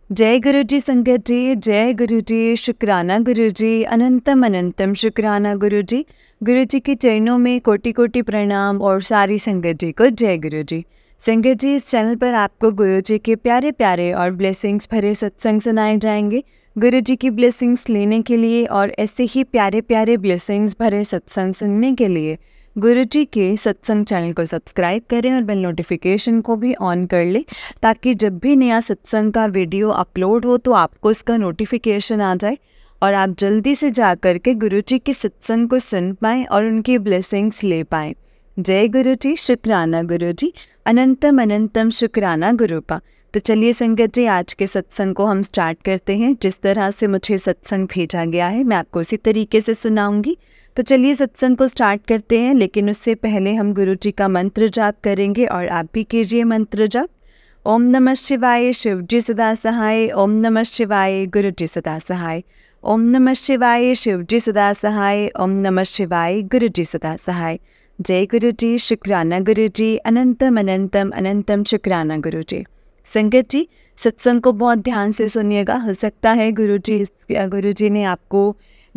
जय गुरु जी संगत जी, जय गुरु जी, शुक्राना गुरु जी, अनंतम अनंतम शुक्राना गुरु जी के चरणों में कोटि कोटि प्रणाम और सारी संगत जी को जय गुरु जी। संगत जी, इस चैनल पर आपको गुरु जी के प्यारे प्यारे और ब्लेसिंग्स भरे सत्संग सुनाए जाएंगे। गुरु जी की ब्लेसिंग्स लेने के लिए और ऐसे ही प्यारे प्यारे ब्लेसिंग्स भरे सत्संग सुनने के लिए गुरु जी के सत्संग चैनल को सब्सक्राइब करें और बेल नोटिफिकेशन को भी ऑन कर लें, ताकि जब भी नया सत्संग का वीडियो अपलोड हो तो आपको इसका नोटिफिकेशन आ जाए और आप जल्दी से जा कर के गुरु जी के सत्संग को सुन पाएँ और उनकी ब्लेसिंग्स ले पाएँ। जय गुरु जी, शुक्राना गुरु जी, अनंतम अनंतम शुक्राना गुरुपा। तो चलिए संगत जी, आज के सत्संग को हम स्टार्ट करते हैं। जिस तरह से मुझे सत्संग भेजा गया है मैं आपको उसी तरीके से सुनाऊंगी। तो चलिए सत्संग को स्टार्ट करते हैं, लेकिन उससे पहले हम गुरु जी का मंत्र जाप करेंगे और आप भी कीजिए मंत्र जाप। ओम नमः शिवाय, शिव जी सदा सहाय। ओम नमः शिवाय, गुरु जी सदा सहाय। ओम नमः शिवाय, शिव जी सदा सहाय। ओम नमः शिवाय, गुरु जी सदा सहाय। जय गुरु जी, शुक्राना गुरु जी, अनंतम अनंतम अनंतम शुक्राना गुरु जी। संगत जी, सत्संग को बहुत ध्यान से सुनिएगा। हो सकता है गुरु जी ने आपको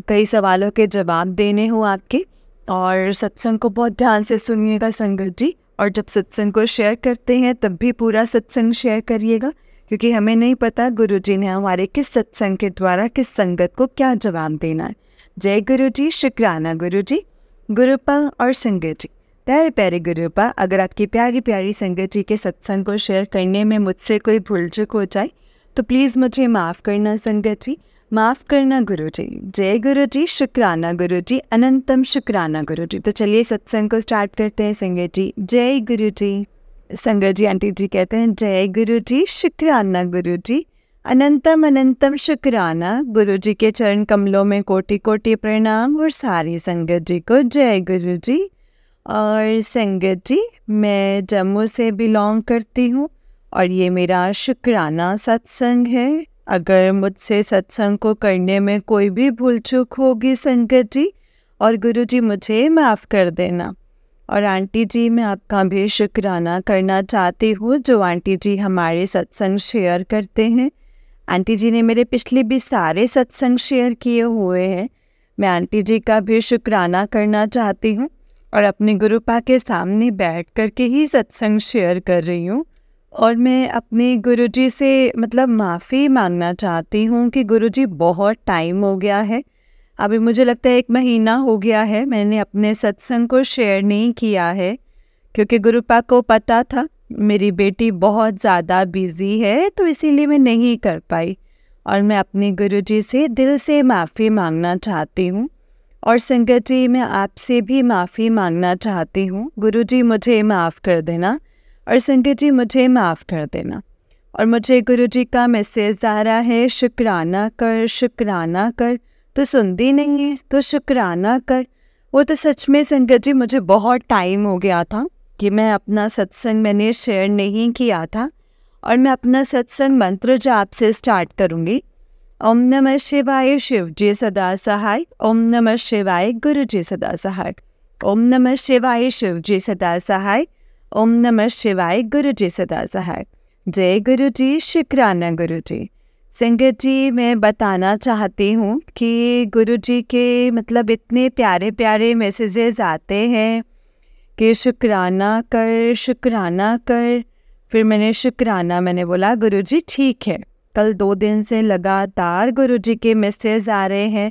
कई सवालों के जवाब देने हो आपके, और सत्संग को बहुत ध्यान से सुनिएगा संगत जी। और जब सत्संग को शेयर करते हैं तब भी पूरा सत्संग शेयर करिएगा, क्योंकि हमें नहीं पता गुरु जी ने हमारे किस सत्संग के द्वारा किस संगत को क्या जवाब देना है। जय गुरु जी, शुक्राना गुरु जी। गुरुपा और संगत जी, प्यारे प्यारे गुरुपा, अगर आपकी प्यारी प्यारी संगत जी के सत्संग को शेयर करने में मुझसे कोई भूल चूक हो जाए तो प्लीज़ मुझे माफ़ करना संगत जी, माफ़ करना गुरु जी। जय गुरु जी, शुक्राना गुरु जी, अनंतम शुक्राना गुरु जी। तो चलिए सत्संग को स्टार्ट करते हैं संगत जी। जय गुरु जी। संगत जी, आंटी जी कहते हैं जय गुरु जी, शुक्राना गुरु जी, अनंतम अनंतम शुक्राना। गुरु जी के चरण कमलों में कोटि कोटि प्रणाम और सारी संगत जी को जय गुरु जी। और संगत जी, मैं जम्मू से बिलोंग करती हूँ और ये मेरा शुक्राना सत्संग है। अगर मुझसे सत्संग को करने में कोई भी भूल चूक होगी संगत जी, और गुरु जी मुझे माफ़ कर देना। और आंटी जी, मैं आपका भी शुक्राना करना चाहती हूँ जो आंटी जी हमारे सत्संग शेयर करते हैं। आंटी जी ने मेरे पिछले भी सारे सत्संग शेयर किए हुए हैं। मैं आंटी जी का भी शुक्राना करना चाहती हूँ और अपने गुरुपा के सामने बैठ कर के ही सत्संग शेयर कर रही हूँ। और मैं अपने गुरुजी से माफ़ी मांगना चाहती हूँ कि गुरुजी, बहुत टाइम हो गया है, अभी मुझे लगता है 1 महीना हो गया है मैंने अपने सत्संग को शेयर नहीं किया है, क्योंकि गुरुपा को पता था मेरी बेटी बहुत ज़्यादा बिज़ी है, तो इसीलिए मैं नहीं कर पाई। और मैं अपने गुरुजी से दिल से माफ़ी मांगना चाहती हूँ। और संगत जी, मैं आपसे भी माफ़ी मांगना चाहती हूँ। गुरुजी, मुझे माफ़ कर देना, और संगत जी मुझे माफ़ कर देना। और मुझे गुरु जी का मैसेज आ रहा है, शुक्राना कर, शुक्राना कर। तो सुनती नहीं है तो शुक्राना कर। वो तो सच में संगत जी, मुझे बहुत टाइम हो गया था कि मैं अपना सत्संग मैंने शेयर नहीं किया था। और मैं अपना सत्संग मंत्र जाप से स्टार्ट करूँगी। ओम नमः शिवाय, शिव जी सदा सहाय। ओम नमः शिवाय, गुरु जी सदा सहाय। ओम नमः शिवाय, शिव जी सदा सहाय। ओम नमः शिवाय, गुरु जी सदा सहाय। जय गुरु जी, शुक्राना गुरु जी। संगत जी, मैं बताना चाहती हूँ कि गुरु जी के इतने प्यारे प्यारे मैसेजेस आते हैं कि शुक्राना कर, शुक्राना कर। फिर मैंने बोला गुरु जी ठीक है। कल 2 दिन से लगातार गुरु जी के मैसेज आ रहे हैं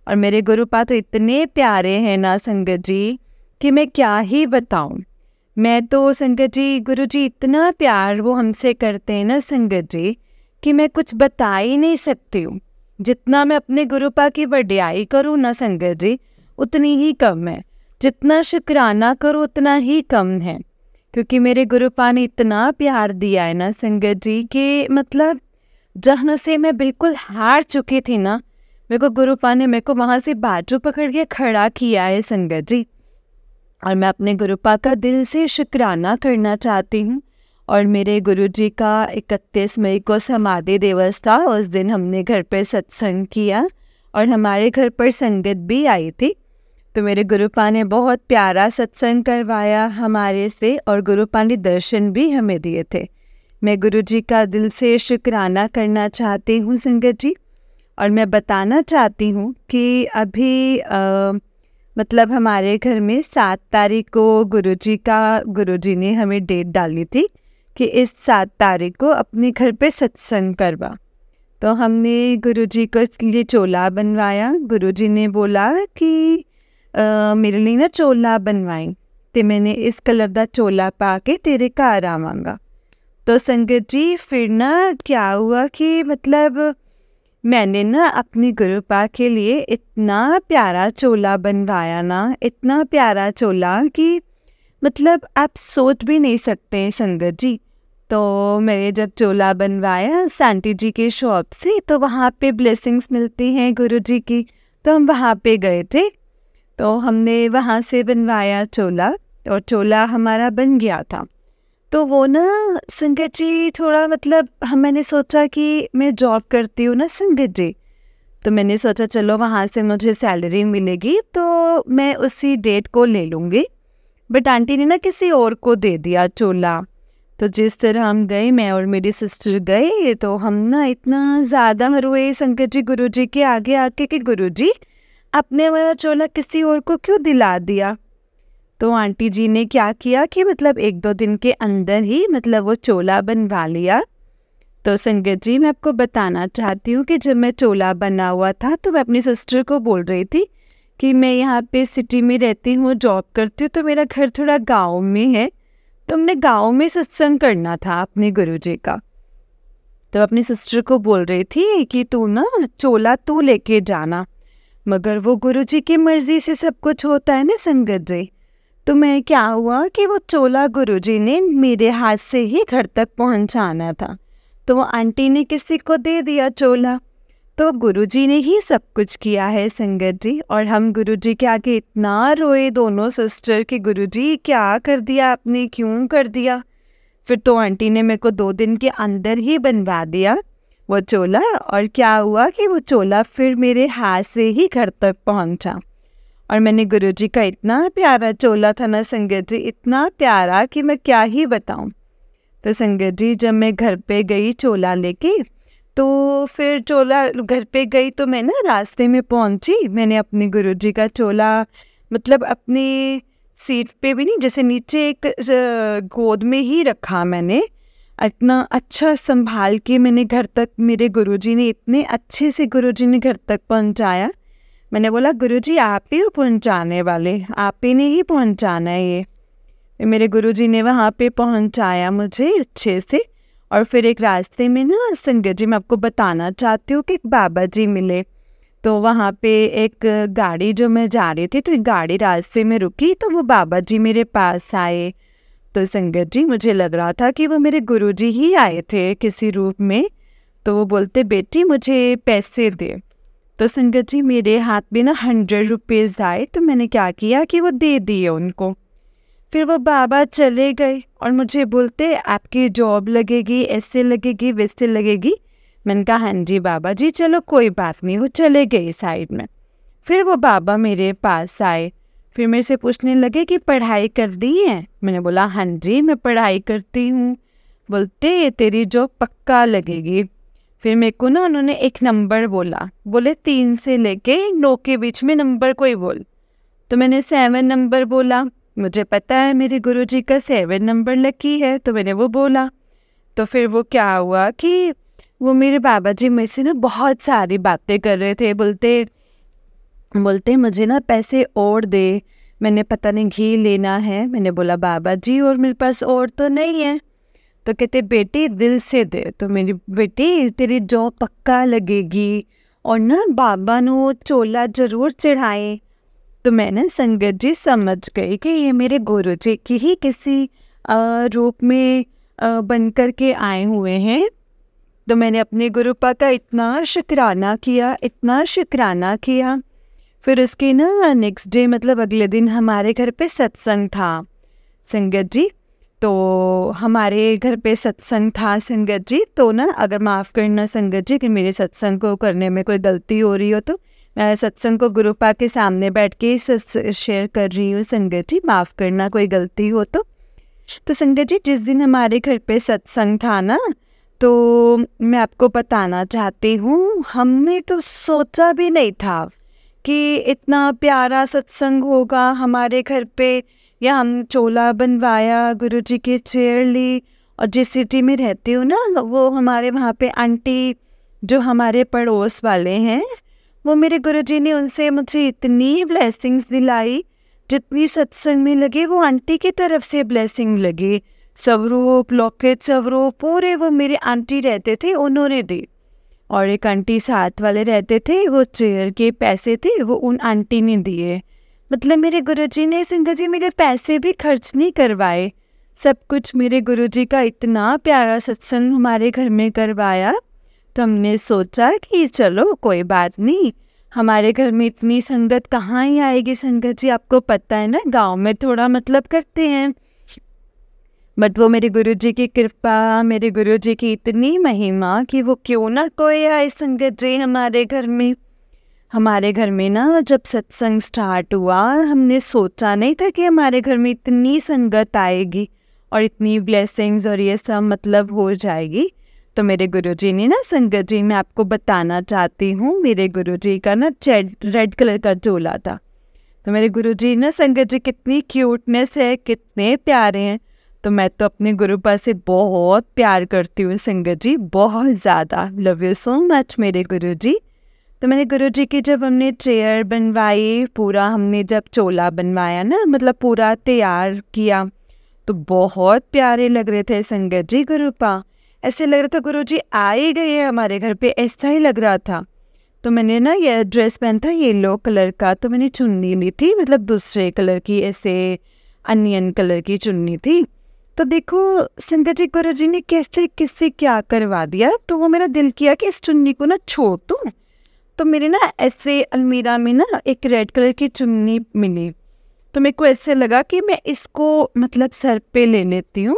और मेरे गुरुपा तो इतने प्यारे हैं ना संगत जी, कि मैं क्या ही बताऊँ। मैं तो संगत जी, गुरु जी इतना प्यार वो हमसे करते हैं ना संगत जी, कि मैं कुछ बता ही नहीं सकती हूँ। जितना मैं अपने गुरुपा की वड्याई करूँ ना संगत जी, उतनी ही कम है। जितना शुक्राना करूँ उतना ही कम है, क्योंकि मेरे गुरुपा ने इतना प्यार दिया है ना संगत जी, कि जहाँ से मैं बिल्कुल हार चुकी थी ना, मेरे को गुरुपा ने मेरे को वहाँ से बाजू पकड़ के खड़ा किया है संगत जी। और मैं अपने गुरुपा का दिल से शुक्राना करना चाहती हूँ। और मेरे गुरुजी का 31 मई को समाधि दिवस था। उस दिन हमने घर पे सत्संग किया और हमारे घर पर संगत भी आई थी। तो मेरे गुरुपा ने बहुत प्यारा सत्संग करवाया हमारे से, और गुरुपा ने दर्शन भी हमें दिए थे। मैं गुरुजी का दिल से शुक्राना करना चाहती हूँ संगत जी। और मैं बताना चाहती हूँ कि अभी मतलब हमारे घर में 7 तारीख को गुरुजी ने हमें डेट डाली थी कि इस 7 तारीख को अपने घर पे सत्संग करवा। तो हमने गुरुजी को लिए चोला बनवाया। गुरुजी ने बोला कि मेरे लिए ना चोला बनवाई ते मैंने इस कलर दा चोला पा के तेरे घर आवांगा। तो संगत जी फिर ना क्या हुआ कि मतलब मैंने ना अपनी गुरुपा के लिए इतना प्यारा चोला बनवाया ना, इतना प्यारा चोला कि मतलब आप सोच भी नहीं सकते संगत जी। तो मैंने जब चोला बनवाया सांटी जी के शॉप से, तो वहाँ पे ब्लेसिंग्स मिलती हैं गुरुजी की, तो हम वहाँ पे गए थे। तो हमने वहाँ से बनवाया चोला और चोला हमारा बन गया था। तो वो ना संगत जी थोड़ा मतलब मैंने सोचा कि मैं जॉब करती हूँ ना संगत जी, तो मैंने सोचा चलो वहाँ से मुझे सैलरी मिलेगी तो मैं उसी डेट को ले लूँगी। बट आंटी ने ना किसी और को दे दिया चोला। तो जिस तरह हम गए, मैं और मेरी सिस्टर गए, तो हम ना इतना ज़्यादा रोए संगत जी गुरुजी के आगे आके कि गुरुजी आपने हमारा चोला किसी और को क्यों दिला दिया। तो आंटी जी ने क्या किया कि मतलब 1-2 दिन के अंदर ही मतलब वो चोला बनवा लिया। तो संगत जी मैं आपको बताना चाहती हूँ कि जब मैं चोला बना हुआ था तो मैं अपनी सिस्टर को बोल रही थी कि मैं यहाँ पे सिटी में रहती हूँ, जॉब करती हूँ, तो मेरा घर थोड़ा गाँव में है, तो हमने गाँव में सत्संग करना था अपने गुरुजी का। तो अपनी सिस्टर को बोल रही थी कि तू ना चोला तू लेके जाना, मगर वो गुरुजी की मर्जी से सब कुछ होता है ना संगत जी। तो मैं क्या हुआ कि वो चोला गुरुजी ने मेरे हाथ से ही घर तक पहुंचाना था, तो वो आंटी ने किसी को दे दिया चोला। तो गुरुजी ने ही सब कुछ किया है संगत जी। और हम गुरुजी के आगे इतना रोए दोनों सिस्टर कि गुरुजी क्या कर दिया आपने, क्यों कर दिया। फिर तो आंटी ने मेरे को 2 दिन के अंदर ही बनवा दिया वो चोला। और क्या हुआ कि वो चोला फिर मेरे हाथ से ही घर तक पहुंचा। और मैंने गुरुजी का इतना प्यारा चोला था ना संगत जी, इतना प्यारा कि मैं क्या ही बताऊं। तो संगत जी जब मैं घर पे गई चोला लेके, तो फिर चोला घर पे गई तो मैं ना रास्ते में पहुंची, मैंने अपने गुरुजी का चोला मतलब अपनी सीट पे भी नहीं, जैसे नीचे एक गोद में ही रखा मैंने। इतना अच्छा संभाल के मैंने घर तक, मेरे गुरुजी ने इतने अच्छे से गुरुजी ने घर तक पहुंचाया। मैंने बोला गुरुजी आप ही हो पहुंचाने वाले, आप ही ने ही पहुंचाना है ये। मेरे गुरुजी ने वहाँ पे पहुंचाया मुझे अच्छे से। और फिर एक रास्ते में ना संगत जी मैं आपको बताना चाहती हूँ कि एक बाबा जी मिले। तो वहाँ पे एक गाड़ी जो मैं जा रही थी, तो एक गाड़ी रास्ते में रुकी, तो वो बाबा जी मेरे पास आए। तो संगत जी मुझे लग रहा था कि वो मेरे गुरुजी ही आए थे किसी रूप में। तो वो बोलते बेटी मुझे पैसे दे। तो संगत जी मेरे हाथ में ना 100 रुपीज़ आए, तो मैंने क्या किया कि वो दे दिए उनको। फिर वो बाबा चले गए और मुझे बोलते आपकी जॉब लगेगी, ऐसे लगेगी, वैसे लगेगी। मैंने कहा हाँ जी बाबा जी चलो कोई बात नहीं। वो चले गए साइड में। फिर वो बाबा मेरे पास आए, फिर मेरे से पूछने लगे कि पढ़ाई कर दी है। मैंने बोला हाँ जी मैं पढ़ाई करती हूँ। बोलते तेरी जॉब पक्का लगेगी। फिर मेरे को ना उन्होंने एक नंबर बोला, बोले 3 से लेके 9 के बीच में नंबर कोई बोल। तो मैंने 7 नंबर बोला, मुझे पता है मेरे गुरुजी का 7 नंबर लकी है, तो मैंने वो बोला। तो फिर वो क्या हुआ कि वो मेरे बाबा जी मेरे से ना बहुत सारी बातें कर रहे थे। बोलते मुझे ना पैसे और दे, मैंने पता नहीं घी लेना है। मैंने बोला बाबा जी और मेरे पास और तो नहीं है। तो कहते बेटी दिल से दे। तो मेरी बेटी तेरी जॉब पक्का लगेगी और ना बाबा नो चोला ज़रूर चढ़ाए। तो मैंने संगत जी समझ गई कि ये मेरे गुरुजी की ही किसी रूप में बन कर के आए हुए हैं। तो मैंने अपने गुरुपा का इतना शुक्राना किया, इतना शुक्राना किया। फिर उसके ना नेक्स्ट डे मतलब अगले दिन हमारे घर पे सत्संग था संगत जी। तो हमारे घर पे सत्संग था संगत जी। तो ना अगर माफ़ करना संगत जी कि मेरे सत्संग को करने में कोई गलती हो रही हो, तो मैं सत्संग को गुरुपा के सामने बैठ के शेयर कर रही हूँ संगत जी, माफ़ करना कोई गलती हो तो। तो संगत जी, जिस दिन हमारे घर पे सत्संग था ना, तो मैं आपको बताना चाहती हूँ, हमने तो सोचा भी नहीं था कि इतना प्यारा सत्संग होगा हमारे घर पे। या हम चोला बनवाया, गुरुजी की चेयर ली, और जिस सिटी में रहती हूँ ना, वो हमारे वहाँ पे आंटी जो हमारे पड़ोस वाले हैं, वो मेरे गुरुजी ने उनसे मुझे इतनी ब्लेसिंग्स दिलाई, जितनी सत्संग में लगे वो आंटी की तरफ से ब्लेसिंग लगी। स्वरूप, लॉकेट, स्वरूप पूरे वो मेरे आंटी रहते थे, उन्होंने दी। और एक आंटी साथ वाले रहते थे, वो चेयर के पैसे थे वो उन आंटी ने दिए। मतलब मेरे गुरुजी ने संगत जी मेरे पैसे भी खर्च नहीं करवाए, सब कुछ मेरे गुरुजी का इतना प्यारा सत्संग हमारे घर में करवाया। तो हमने सोचा कि चलो कोई बात नहीं, हमारे घर में इतनी संगत कहाँ ही आएगी संगत जी, आपको पता है ना, गांव में थोड़ा मतलब करते हैं। बट वो मेरे गुरुजी की कृपा, मेरे गुरुजी की इतनी महिमा कि वो क्यों ना कोई आए संगत जी हमारे घर में। हमारे घर में ना जब सत्संग स्टार्ट हुआ, हमने सोचा नहीं था कि हमारे घर में इतनी संगत आएगी और इतनी ब्लेसिंग्स और ये सब मतलब हो जाएगी। तो मेरे गुरुजी ने ना संगत जी, मैं आपको बताना चाहती हूँ, मेरे गुरुजी का ना रेड कलर का चोला था। तो मेरे गुरुजी ना संगत जी, कितनी क्यूटनेस है, कितने प्यारे हैं। तो मैं तो अपने गुरुपा से बहुत प्यार करती हूँ संगत जी, बहुत ज़्यादा। लव यू सो मच मेरे गुरुजी। तो मेरे गुरुजी की जब हमने चेयर बनवाई, पूरा हमने जब चोला बनवाया ना, मतलब पूरा तैयार किया, तो बहुत प्यारे लग रहे थे संगत जी गुरुपा। ऐसे लग रहा था गुरुजी आ ही गए हैं हमारे घर पे, ऐसा ही लग रहा था। तो मैंने ना ये ड्रेस पहना था येलो कलर का, तो मैंने चुन्नी ली थी, मतलब दूसरे कलर की, ऐसे अनियन कलर की चुन्नी थी। तो देखो संगत जी, गुरुजी ने कैसे किससे क्या करवा दिया। तो वो मेरा दिल किया कि इस चुन्नी को ना छोड़ दूँ। तो मेरे ना ऐसे अलमीरा में ना एक रेड कलर की चुन्नी मिली, तो मेरे को ऐसे लगा कि मैं इसको मतलब सर पे ले लेती हूँ।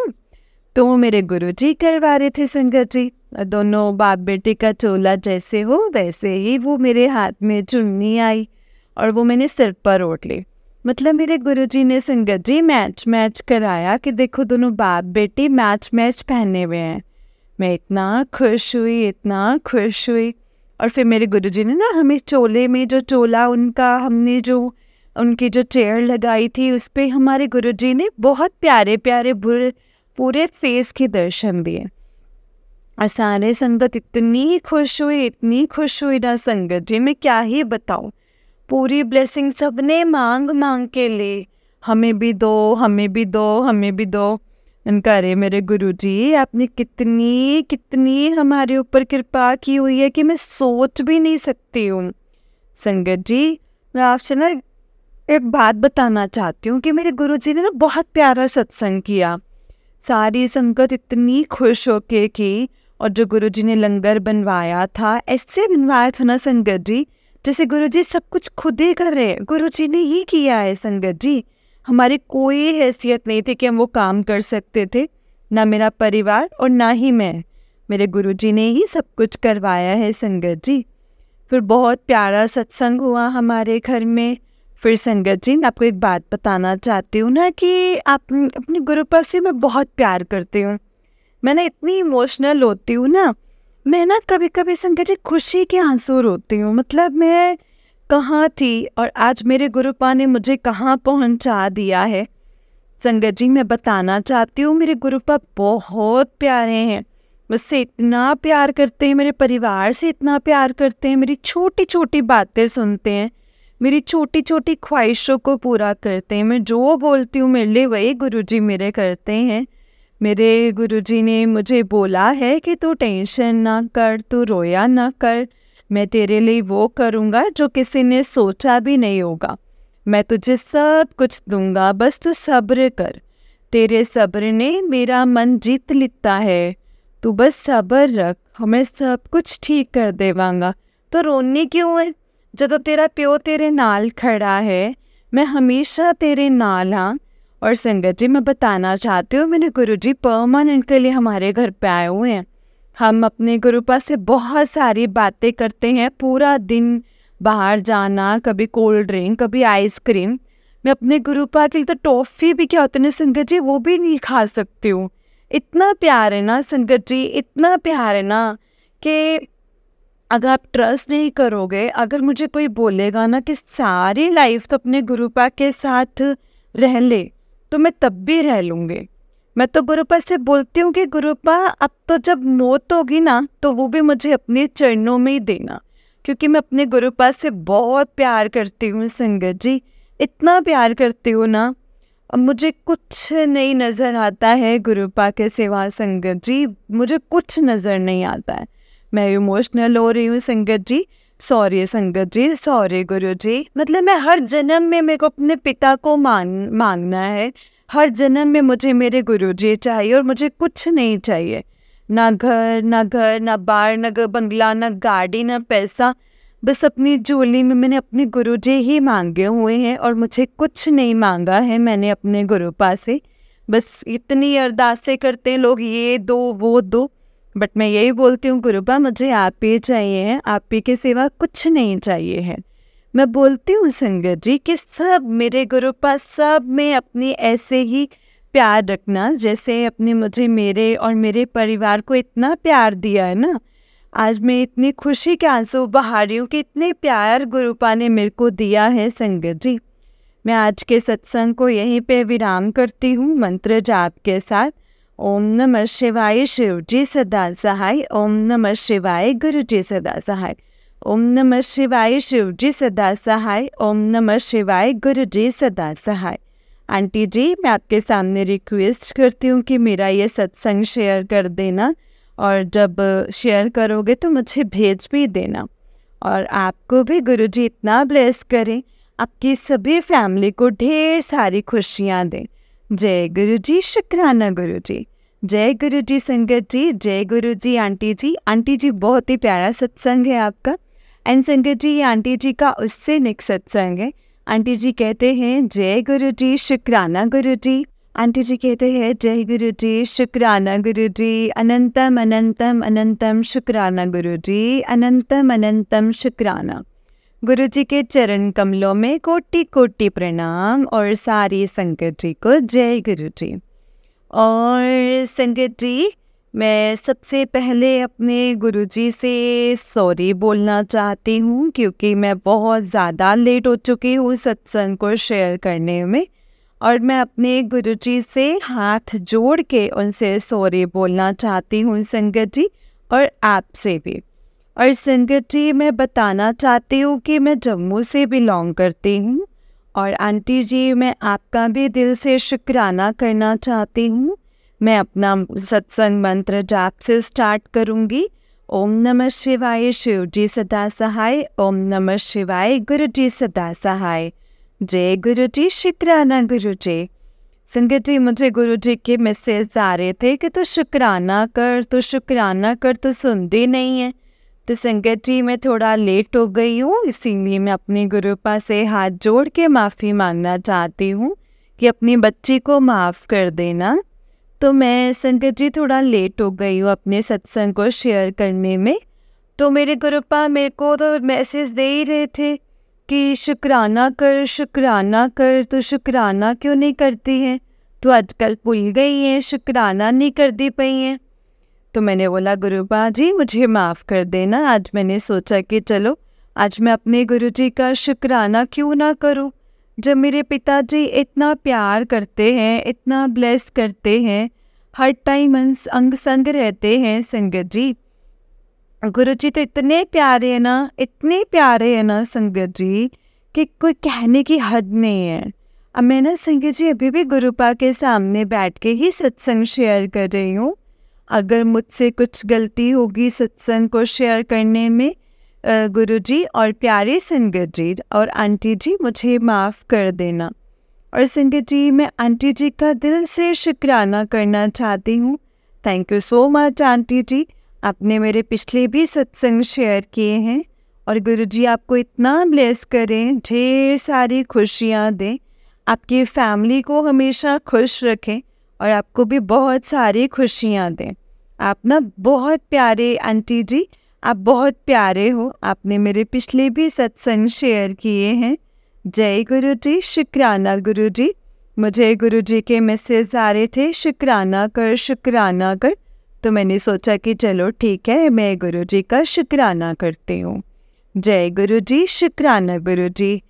तो वो मेरे गुरुजी करवा रहे थे संगत जी, दोनों बाप बेटे का चोला जैसे हो वैसे ही वो मेरे हाथ में चुन्नी आई और वो मैंने सिर पर ओढ़ ली। मतलब मेरे गुरुजी ने संगत जी मैच कराया कि देखो दोनों बाप बेटे मैच पहने हुए हैं। मैं इतना खुश हुई, इतना खुश हुई। और फिर मेरे गुरुजी ने ना हमें चोले में जो चोला उनका, हमने जो उनकी जो चेयर लगाई थी, उस पर हमारे गुरुजी ने बहुत प्यारे प्यारे पूरे फेस के दर्शन दिए। और सारे संगत इतनी खुश हुई, इतनी खुश हुई ना संगत जी, मैं क्या ही बताऊँ। पूरी ब्लेसिंग सबने मांग मांग के ले, हमें भी दो, हमें भी दो, हमें भी दो। उनका अरे मेरे गुरुजी, आपने कितनी कितनी हमारे ऊपर कृपा की हुई है कि मैं सोच भी नहीं सकती हूँ। संगत जी, मैं आपसे ना एक बात बताना चाहती हूँ कि मेरे गुरुजी ने ना बहुत प्यारा सत्संग किया, सारी संगत इतनी खुश होके की। और जो गुरुजी ने लंगर बनवाया था, ऐसे बनवाया था ना संगत जी, जैसे गुरुजी सब कुछ खुद ही कर रहे हैं, गुरुजी ने ही किया है संगत जी। हमारी कोई हैसियत नहीं थी कि हम वो काम कर सकते थे, ना मेरा परिवार और ना ही मैं, मेरे गुरुजी ने ही सब कुछ करवाया है संगत जी। फिर बहुत प्यारा सत्संग हुआ हमारे घर में। फिर संगत जी, मैं आपको एक बात बताना चाहती हूँ ना कि आप अपने गुरुपा से मैं बहुत प्यार करती हूँ। मैं ना इतनी इमोशनल होती हूँ ना, मैं ना कभी कभी संगत जी खुशी के आंसू रोती हूँ। मतलब मैं कहाँ थी और आज मेरे गुरुपा ने मुझे कहाँ पहुँचा दिया है। संगत जी, मैं बताना चाहती हूँ, मेरे गुरुपा बहुत प्यारे हैं, मुझसे इतना प्यार करते हैं, मेरे परिवार से इतना प्यार करते हैं, मेरी छोटी छोटी बातें सुनते हैं, मेरी छोटी छोटी ख्वाहिशों को पूरा करते हैं। मैं जो बोलती हूँ मेरे लिए वही गुरुजी मेरे करते हैं। मेरे गुरुजी ने मुझे बोला है कि तू टेंशन ना कर, तू रोया ना कर, मैं तेरे लिए वो करूँगा जो किसी ने सोचा भी नहीं होगा। मैं तुझे सब कुछ दूंगा, बस तू सब्र कर, तेरे सब्र ने मेरा मन जीत लिता है, तू बस सब्र रख, मैं सब कुछ ठीक कर देवांगा। तो रोने क्यों है, जब तेरा प्यो तेरे नाल खड़ा है, मैं हमेशा तेरे नाल हाँ। और संगत जी, मैं बताना चाहती हूँ, मेरे गुरुजी परमानेंट के लिए हमारे घर पे आए हुए हैं। हम अपने गुरुपा से बहुत सारी बातें करते हैं, पूरा दिन बाहर जाना, कभी कोल्ड ड्रिंक, कभी आइसक्रीम, मैं अपने गुरुपा के लिए तो टॉफ़ी भी क्या होता है ना संगत जी, वो भी नहीं खा सकती हूँ। इतना प्यार है ना संगत जी, इतना प्यार है ना कि अगर आप ट्रस्ट नहीं करोगे, अगर मुझे कोई बोलेगा ना कि सारी लाइफ तो अपने गुरुपा के साथ रह ले, तो मैं तब भी रह लूँगी। मैं तो गुरुपा से बोलती हूँ कि गुरुपा अब तो जब मौत होगी ना, तो वो भी मुझे अपने चरणों में ही देना, क्योंकि मैं अपने गुरुपा से बहुत प्यार करती हूँ संगत जी, इतना प्यार करती हूँ ना। अब मुझे कुछ नहीं नज़र आता है गुरुपा के सिवा संगत जी, मुझे कुछ नज़र नहीं आता है। मैं इमोशनल हो रही हूँ संगत जी, सॉरी संगत जी, सॉरी गुरु जी। मतलब मैं हर जन्म में मेरे को अपने पिता को मांगना है, हर जन्म में मुझे मेरे गुरु जी चाहिए और मुझे कुछ नहीं चाहिए, ना घर ना बार, ना बंगला, ना गाड़ी, ना पैसा। बस अपनी झोली में मैंने अपने गुरु जी ही मांगे हुए हैं और मुझे कुछ नहीं मांगा है मैंने अपने गुरुपा से। बस इतनी अरदासें करते हैं लोग, ये दो वो दो, बट मैं यही बोलती हूँ गुरुपा मुझे आप ही चाहिए हैं, आप ही के सिवा कुछ नहीं चाहिए है। मैं बोलती हूँ संगत जी कि सब मेरे गुरुपा सब में अपनी ऐसे ही प्यार रखना, जैसे अपने मुझे मेरे और मेरे परिवार को इतना प्यार दिया है ना। आज मैं इतनी खुशी के आंसू बहा रही हूँ कि इतने प्यार गुरुपा ने मेरे को दिया है संगत जी। मैं आज के सत्संग को यहीं पे विराम करती हूँ मंत्र जाप के साथ। ओम नमः शिवाय शिव जी सदा सहाय, ओम नमः शिवाय गुरु जी सदा सहाय, ओम नमः शिवाय शिव जी सदा सहाय, ओम नमः शिवाय गुरु जी सदा सहाय। आंटी जी, मैं आपके सामने रिक्वेस्ट करती हूँ कि मेरा ये सत्संग शेयर कर देना, और जब शेयर करोगे तो मुझे भेज भी देना। और आपको भी गुरुजी इतना ब्लेस करें, आपकी सभी फैमिली को ढेर सारी खुशियाँ दें। जय गुरुजी, शुक्राना गुरुजी, जय गुरुजी संगत जी, जय गुरुजी आंटी जी। आंटी जी बहुत ही प्यारा सत्संग है आपका। एंड संगत जी, ये आंटी जी का उससे नेक्स्ट सत्संग है। आंटी जी कहते हैं जय गुरुजी, शुक्राना गुरुजी। आंटी जी कहते हैं जय गुरुजी, शुक्राना गुरुजी, अनंतम अनंतम अनंतम शुक्राना गुरुजी, अनंतम अनंतम शुक्राना। गुरुजी के चरण कमलों में कोटि कोटि प्रणाम, और सारी संगत जी को जय गुरुजी। और संगत जी, मैं सबसे पहले अपने गुरुजी से सॉरी बोलना चाहती हूँ, क्योंकि मैं बहुत ज़्यादा लेट हो चुकी हूँ सत्संग को शेयर करने में। और मैं अपने गुरुजी से हाथ जोड़ के उनसे सॉरी बोलना चाहती हूँ संगत जी, और आपसे भी। और संगत जी, मैं बताना चाहती हूँ कि मैं जम्मू से बिलोंग करती हूँ। और आंटी जी, मैं आपका भी दिल से शुक्राना करना चाहती हूँ। मैं अपना सत्संग मंत्र जाप से स्टार्ट करूँगी। ओम नमः शिवाय शिव जी सदा सहाय, ओम नमः शिवाय गुरु जी सदा सहाय, जय गुरु जी, शुक्राना गुरु जी। संगत जी, मुझे गुरु जी के मैसेज आ रहे थे कि तू शुक्राना कर, तो शुक्राना कर, तो सुनती नहीं है। तो संगत जी, मैं थोड़ा लेट हो गई हूँ, इसीलिए मैं अपने गुरुपा से हाथ जोड़ के माफ़ी मांगना चाहती हूँ कि अपनी बच्ची को माफ़ कर देना। तो मैं संगत जी थोड़ा लेट हो गई हूँ अपने सत्संग को शेयर करने में। तो मेरे गुरुपा मेरे को तो मैसेज दे ही रहे थे कि शुक्राना कर, तो शुक्राना क्यों नहीं करती है, तो आजकल भूल गई है, शुक्राना नहीं करती पई हैं। तो मैंने बोला गुरुपा जी मुझे माफ़ कर देना। आज मैंने सोचा कि चलो आज मैं अपने गुरुजी का शुक्राना क्यों ना करूं, जब मेरे पिताजी इतना प्यार करते हैं, इतना ब्लेस करते हैं, हर टाइम अंग संग रहते हैं संगत जी। गुरुजी तो इतने प्यारे हैं ना, इतने प्यारे हैं ना संगत जी, कि कोई कहने की हद नहीं है। अब मैं ना संगत जी अभी भी गुरुपा के सामने बैठ के ही सत्संग शेयर कर रही हूँ। अगर मुझसे कुछ गलती होगी सत्संग को शेयर करने में, गुरुजी और प्यारे संगत जी और आंटी जी मुझे माफ़ कर देना। और संगत जी, मैं आंटी जी का दिल से शुक्राना करना चाहती हूँ। Thank you so much aunty ji, आपने मेरे पिछले भी सत्संग शेयर किए हैं। और गुरुजी आपको इतना ब्लेस करें, ढेर सारी खुशियाँ दें, आपकी फैमिली को हमेशा खुश रखें और आपको भी बहुत सारी खुशियाँ दें। आप ना बहुत प्यारे आंटी जी, आप बहुत प्यारे हो। आपने मेरे पिछले भी सत्संग शेयर किए हैं। जय गुरु जी, शुक्राना गुरु जी। मुझे गुरु जी के मैसेज आ रहे थे, शुक्राना कर शुक्राना कर। तो मैंने सोचा कि चलो ठीक है, मैं गुरु जी का शुक्राना करती हूँ। जय गुरु जी, शुक्राना गुरु जी।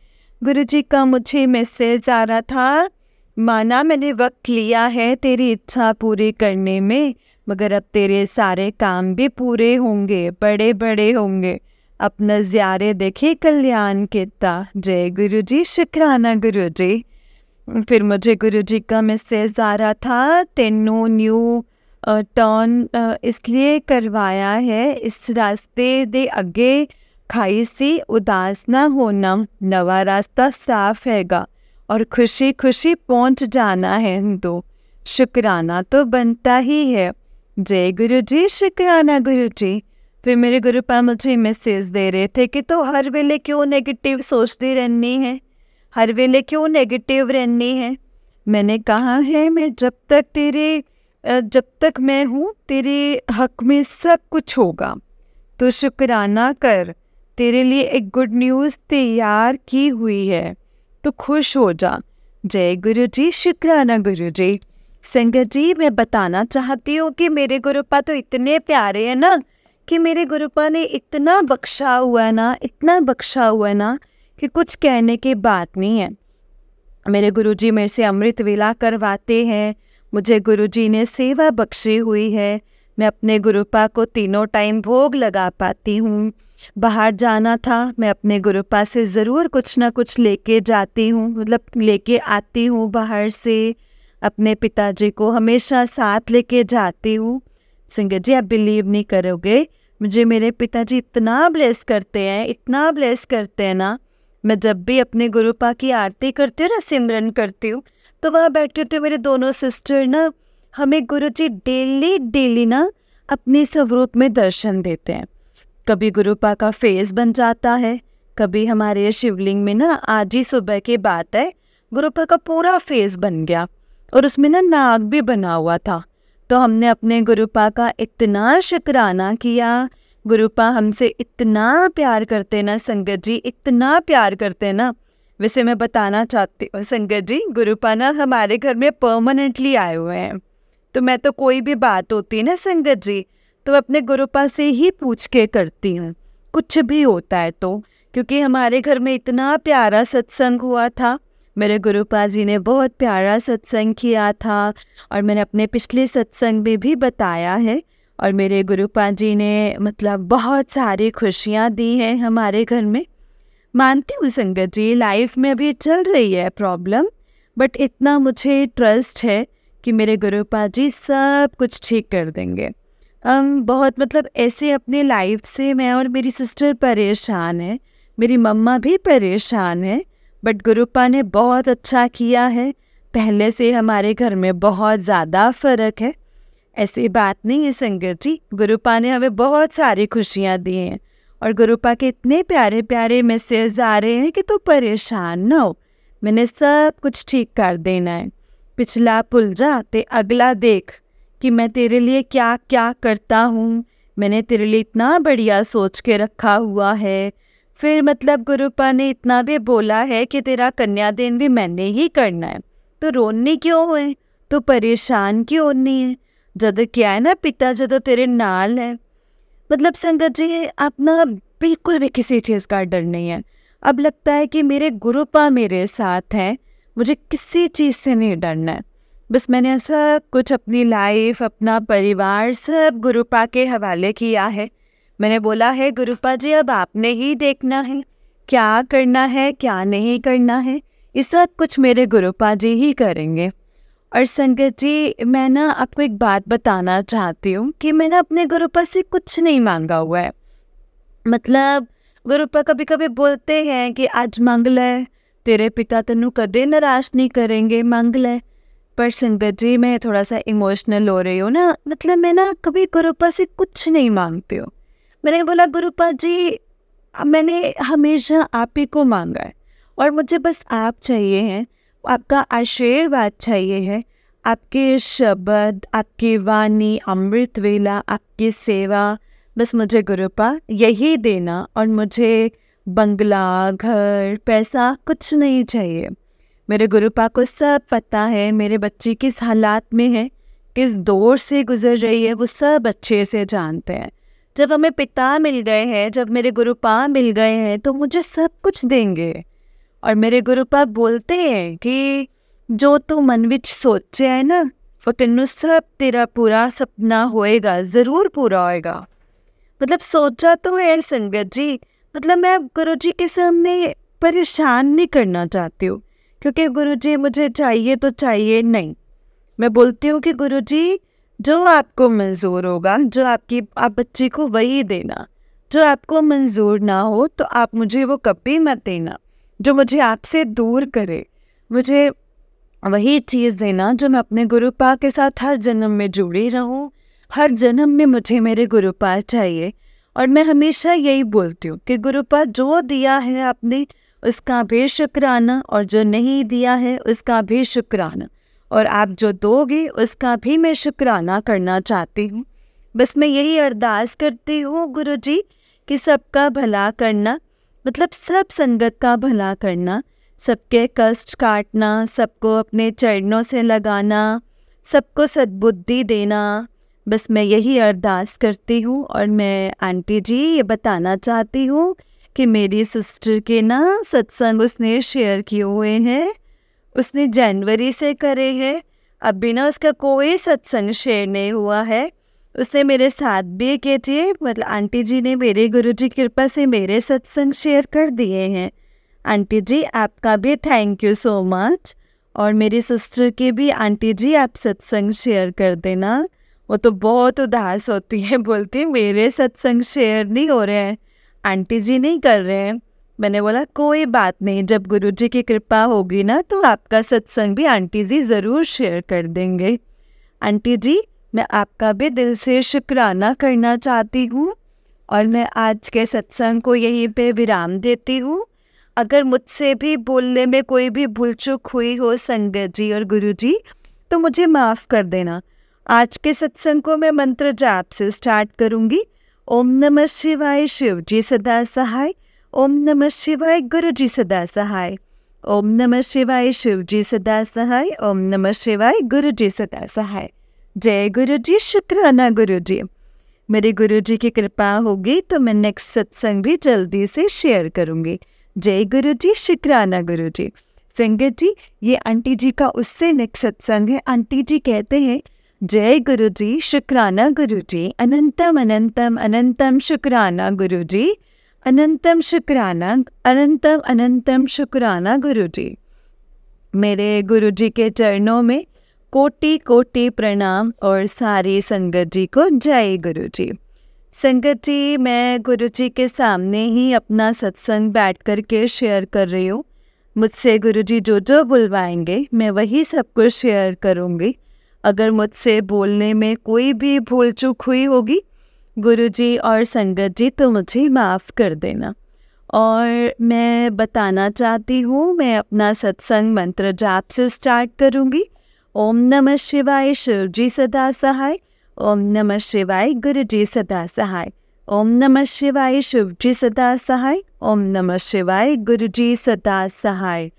गुरु जी का मुझे मैसेज आ रहा था, माना मैंने वक्त लिया है तेरी इच्छा पूरी करने में, मगर अब तेरे सारे काम भी पूरे होंगे, बड़े बड़े होंगे। अपना ज़्यारे देखे कल्याण कितना। जय गुरु जी, शुक्राना गुरु जी। फिर मुझे गुरु जी का मैसेज आ रहा था, तेनू न्यू टर्न इसलिए करवाया है, इस रास्ते दे अगे खाई सी उदास ना होना, नवा रास्ता साफ हैगा और खुशी खुशी पहुंच जाना है। तो शुक्राना तो बनता ही है। जय गुरु जी, शुक्राना गुरु जी। फिर मेरे गुरुपा मुझे मैसेज दे रहे थे कि तो हर वेले क्यों नेगेटिव सोचती रहनी है, हर वेले क्यों नेगेटिव रहनी है। मैंने कहा है, मैं जब तक मैं हूँ तेरे हक में सब कुछ होगा। तो शुक्राना कर, तेरे लिए एक गुड न्यूज़ तैयार की हुई है, तो खुश हो जा। जय गुरु जी, शुक्राना गुरु जी। संगत जी, मैं बताना चाहती हूँ कि मेरे गुरुपा तो इतने प्यारे हैं ना, कि मेरे गुरुपा ने इतना बख्शा हुआ है ना, इतना बख्शा हुआ है ना कि कुछ कहने की बात नहीं है। मेरे गुरुजी मेरे से अमृत वेला करवाते हैं, मुझे गुरुजी ने सेवा बख्शी हुई है। मैं अपने गुरुपा को तीनों टाइम भोग लगा पाती हूँ। बाहर जाना था, मैं अपने गुरुपा से ज़रूर कुछ ना कुछ लेके जाती हूँ, मतलब लेके आती हूँ बाहर से। अपने पिताजी को हमेशा साथ लेके जाती हूँ। संगत जी, आप बिलीव नहीं करोगे, मुझे मेरे पिताजी इतना ब्लेस करते हैं, इतना ब्लेस करते हैं ना। मैं जब भी अपने गुरुपा की आरती करती हूँ ना, सिमरन करती हूँ, तो वहाँ बैठे होते मेरे दोनों सिस्टर ना, हमें गुरुजी डेली ना अपने स्वरूप में दर्शन देते हैं। कभी गुरुपा का फेस बन जाता है, कभी हमारे शिवलिंग में ना, आज ही सुबह की बात है, गुरुपा का पूरा फेस बन गया और उसमें ना नाग भी बना हुआ था। तो हमने अपने गुरुपा का इतना शुक्राना किया। गुरुपा हमसे इतना प्यार करते ना संगत जी, इतना प्यार करते ना। वैसे मैं बताना चाहती हूँ संगत जी, गुरुपा ना हमारे घर में परमानेंटली आए हुए हैं। तो मैं तो कोई भी बात होती है ना संगत जी, तो अपने गुरुपा से ही पूछ के करती हूँ, कुछ भी होता है तो। क्योंकि हमारे घर में इतना प्यारा सत्संग हुआ था, मेरे गुरुपा जी ने बहुत प्यारा सत्संग किया था, और मैंने अपने पिछले सत्संग में भी बताया है। और मेरे गुरुपा जी ने मतलब बहुत सारी खुशियाँ दी हैं हमारे घर में। मानती हूँ संगत जी, लाइफ में अभी चल रही है प्रॉब्लम, बट इतना मुझे ट्रस्ट है कि मेरे गुरुपा जी सब कुछ ठीक कर देंगे। हम बहुत मतलब ऐसे अपनी लाइफ से मैं और मेरी सिस्टर परेशान है, मेरी मम्मा भी परेशान है, बट गुरुपा ने बहुत अच्छा किया है। पहले से हमारे घर में बहुत ज़्यादा फ़र्क है। ऐसी बात नहीं है संगत जी, गुरुपा ने हमें बहुत सारी खुशियाँ दी हैं। और गुरुपा के इतने प्यारे प्यारे मैसेज आ रहे हैं कि तू परेशान ना हो, मैंने सब कुछ ठीक कर देना है। पिछला भूल जा ते अगला देख, कि मैं तेरे लिए क्या क्या करता हूँ। मैंने तेरे लिए इतना बढ़िया सोच के रखा हुआ है। फिर मतलब गुरुपा ने इतना भी बोला है कि तेरा कन्यादान भी मैंने ही करना है। तो रोनी क्यों हुए, तो परेशान क्यों होनी है, जद क्या है ना पिता जद तेरे नाल है। मतलब संगत जी, अब ना बिल्कुल भी किसी चीज़ का डर नहीं है। अब लगता है कि मेरे गुरुपा मेरे साथ हैं, मुझे किसी चीज़ से नहीं डरना है। बस मैंने सब कुछ, अपनी लाइफ, अपना परिवार सब गुरुपा के हवाले किया है। मैंने बोला है गुरुपा जी, अब आपने ही देखना है क्या करना है क्या नहीं करना है, ये सब कुछ मेरे गुरुपा जी ही करेंगे। और संगत जी, मैं ना आपको एक बात बताना चाहती हूँ कि मैंने अपने गुरुपा से कुछ नहीं मांगा हुआ है। मतलब गुरुपा कभी कभी बोलते हैं कि आज मांग ले, तेरे पिता तेनू कदे नाराज नहीं करेंगे, मांग ले। पर संगत जी, मैं थोड़ा सा इमोशनल हो रही हूँ ना, मतलब मैं ना कभी गुरुपा से कुछ नहीं मांगती हूँ। मैंने बोला गुरुपा जी, मैंने हमेशा आप ही को मांगा है, और मुझे बस आप चाहिए हैं, आपका आशीर्वाद चाहिए है, आपके शब्द, आपकी वाणी, अमृत वेला, आपकी सेवा, बस मुझे गुरुपा यही देना। और मुझे बंगला, घर, पैसा कुछ नहीं चाहिए। मेरे गुरुपा को सब पता है मेरे बच्ची किस हालात में है, किस दौर से गुजर रही है, वो सब अच्छे से जानते हैं। जब हमें पिता मिल गए हैं, जब मेरे गुरुपा मिल गए हैं, तो मुझे सब कुछ देंगे। और मेरे गुरुपा बोलते हैं कि जो तू मन विच सोचे है ना, वो तेनू सब तेरा पूरा सपना होएगा, ज़रूर पूरा होएगा। मतलब सोचा तो है संगत जी, मतलब मैं गुरु जी के सामने परेशान नहीं करना चाहती हूँ, क्योंकि गुरु जी मुझे चाहिए तो चाहिए नहीं। मैं बोलती हूँ कि गुरु जी जो आपको मंजूर होगा, जो आप बच्चे को वही देना। जो आपको मंजूर ना हो तो आप मुझे वो कभी मत देना। जो मुझे आपसे दूर करे, मुझे वही चीज़ देना जो मैं अपने गुरुपा के साथ हर जन्म में जुड़ी रहूं। हर जन्म में मुझे मेरे गुरुपा चाहिए। और मैं हमेशा यही बोलती हूँ कि गुरुपा जो दिया है आपने उसका भी शुक्राना, और जो नहीं दिया है उसका भी शुक्राना, और आप जो दोगे उसका भी मैं शुक्राना करना चाहती हूँ। बस मैं यही अरदास करती हूँ गुरु जी कि सबका भला करना, मतलब सब संगत का भला करना, सबके कष्ट काटना, सबको अपने चरणों से लगाना, सबको सद्बुद्धि देना। बस मैं यही अरदास करती हूँ। और मैं आंटी जी ये बताना चाहती हूँ कि मेरी सिस्टर के ना सत्संग उसने शेयर किए हुए हैं, उसने जनवरी से करे हैं। अभी ना उसका कोई सत्संग शेयर नहीं हुआ है। उसने मेरे साथ भी किए थे, मतलब आंटी जी ने मेरे गुरुजी की कृपा से मेरे सत्संग शेयर कर दिए हैं। आंटी जी आपका भी थैंक यू सो मच। और मेरी सिस्टर के भी आंटी जी आप सत्संग शेयर कर देना। वो तो बहुत उदास होती है, बोलती है मेरे सत्संग शेयर नहीं हो रहे हैं, आंटी जी नहीं कर रहे हैं। मैंने बोला कोई बात नहीं, जब गुरुजी की कृपा होगी ना तो आपका सत्संग भी आंटी जी ज़रूर शेयर कर देंगे। आंटी जी मैं आपका भी दिल से शुक्राना करना चाहती हूँ। और मैं आज के सत्संग को यहीं पे विराम देती हूँ। अगर मुझसे भी बोलने में कोई भी भूल चूक हुई हो संगत जी और गुरु जी, तो मुझे माफ़ कर देना। आज के सत्संग को मैं मंत्र जाप से स्टार्ट करूँगी। ओम नमः शिवाय, शिव जी सदा सहाय। ओम नमः शिवाय, गुरु जी सदा सहाय। ओम नमः शिवाय, शिव जी सदा सहाय। ओम नमः शिवाय, गुरु जी सदा सहाय। जय गुरु जी, शुक्राना गुरु जी। मेरे गुरु जी की कृपा होगी तो मैं नेक्स्ट सत्संग भी जल्दी से शेयर करूँगी। जय गुरु जी, शुक्राना गुरु जी। संगत जी ये आंटी जी का उससे नेक्स्ट सत्संग है। आंटी जी कहते हैं जय गुरु जी, शुक्राना गुरु जी, अनंतम अनंतम अनंतम शुक्राना गुरु जी, अनंतम शुक्राना, अनंतम अनंतम शुक्राना गुरु जी। मेरे गुरु जी के चरणों में कोटि कोटि प्रणाम और सारी संगत जी को जय गुरु जी। संगत जी मैं गुरु जी के सामने ही अपना सत्संग बैठ कर के शेयर कर रही हूँ। मुझसे गुरु जी जो जो बुलवाएंगे मैं वही सब कुछ शेयर करूँगी। अगर मुझसे बोलने में कोई भी भूल चूक हुई होगी गुरु जी और संगत जी तो मुझे माफ़ कर देना। और मैं बताना चाहती हूँ मैं अपना सत्संग मंत्र जाप से स्टार्ट करूँगी। ओम नमः शिवाय, शिव जी सदा सहाय। ओम नमः शिवाय, गुरु जी सदा सहाय। ओम नमः शिवाय, शिव जी सदा सहाय। ओम नमः शिवाय, गुरु जी सदा सहाय।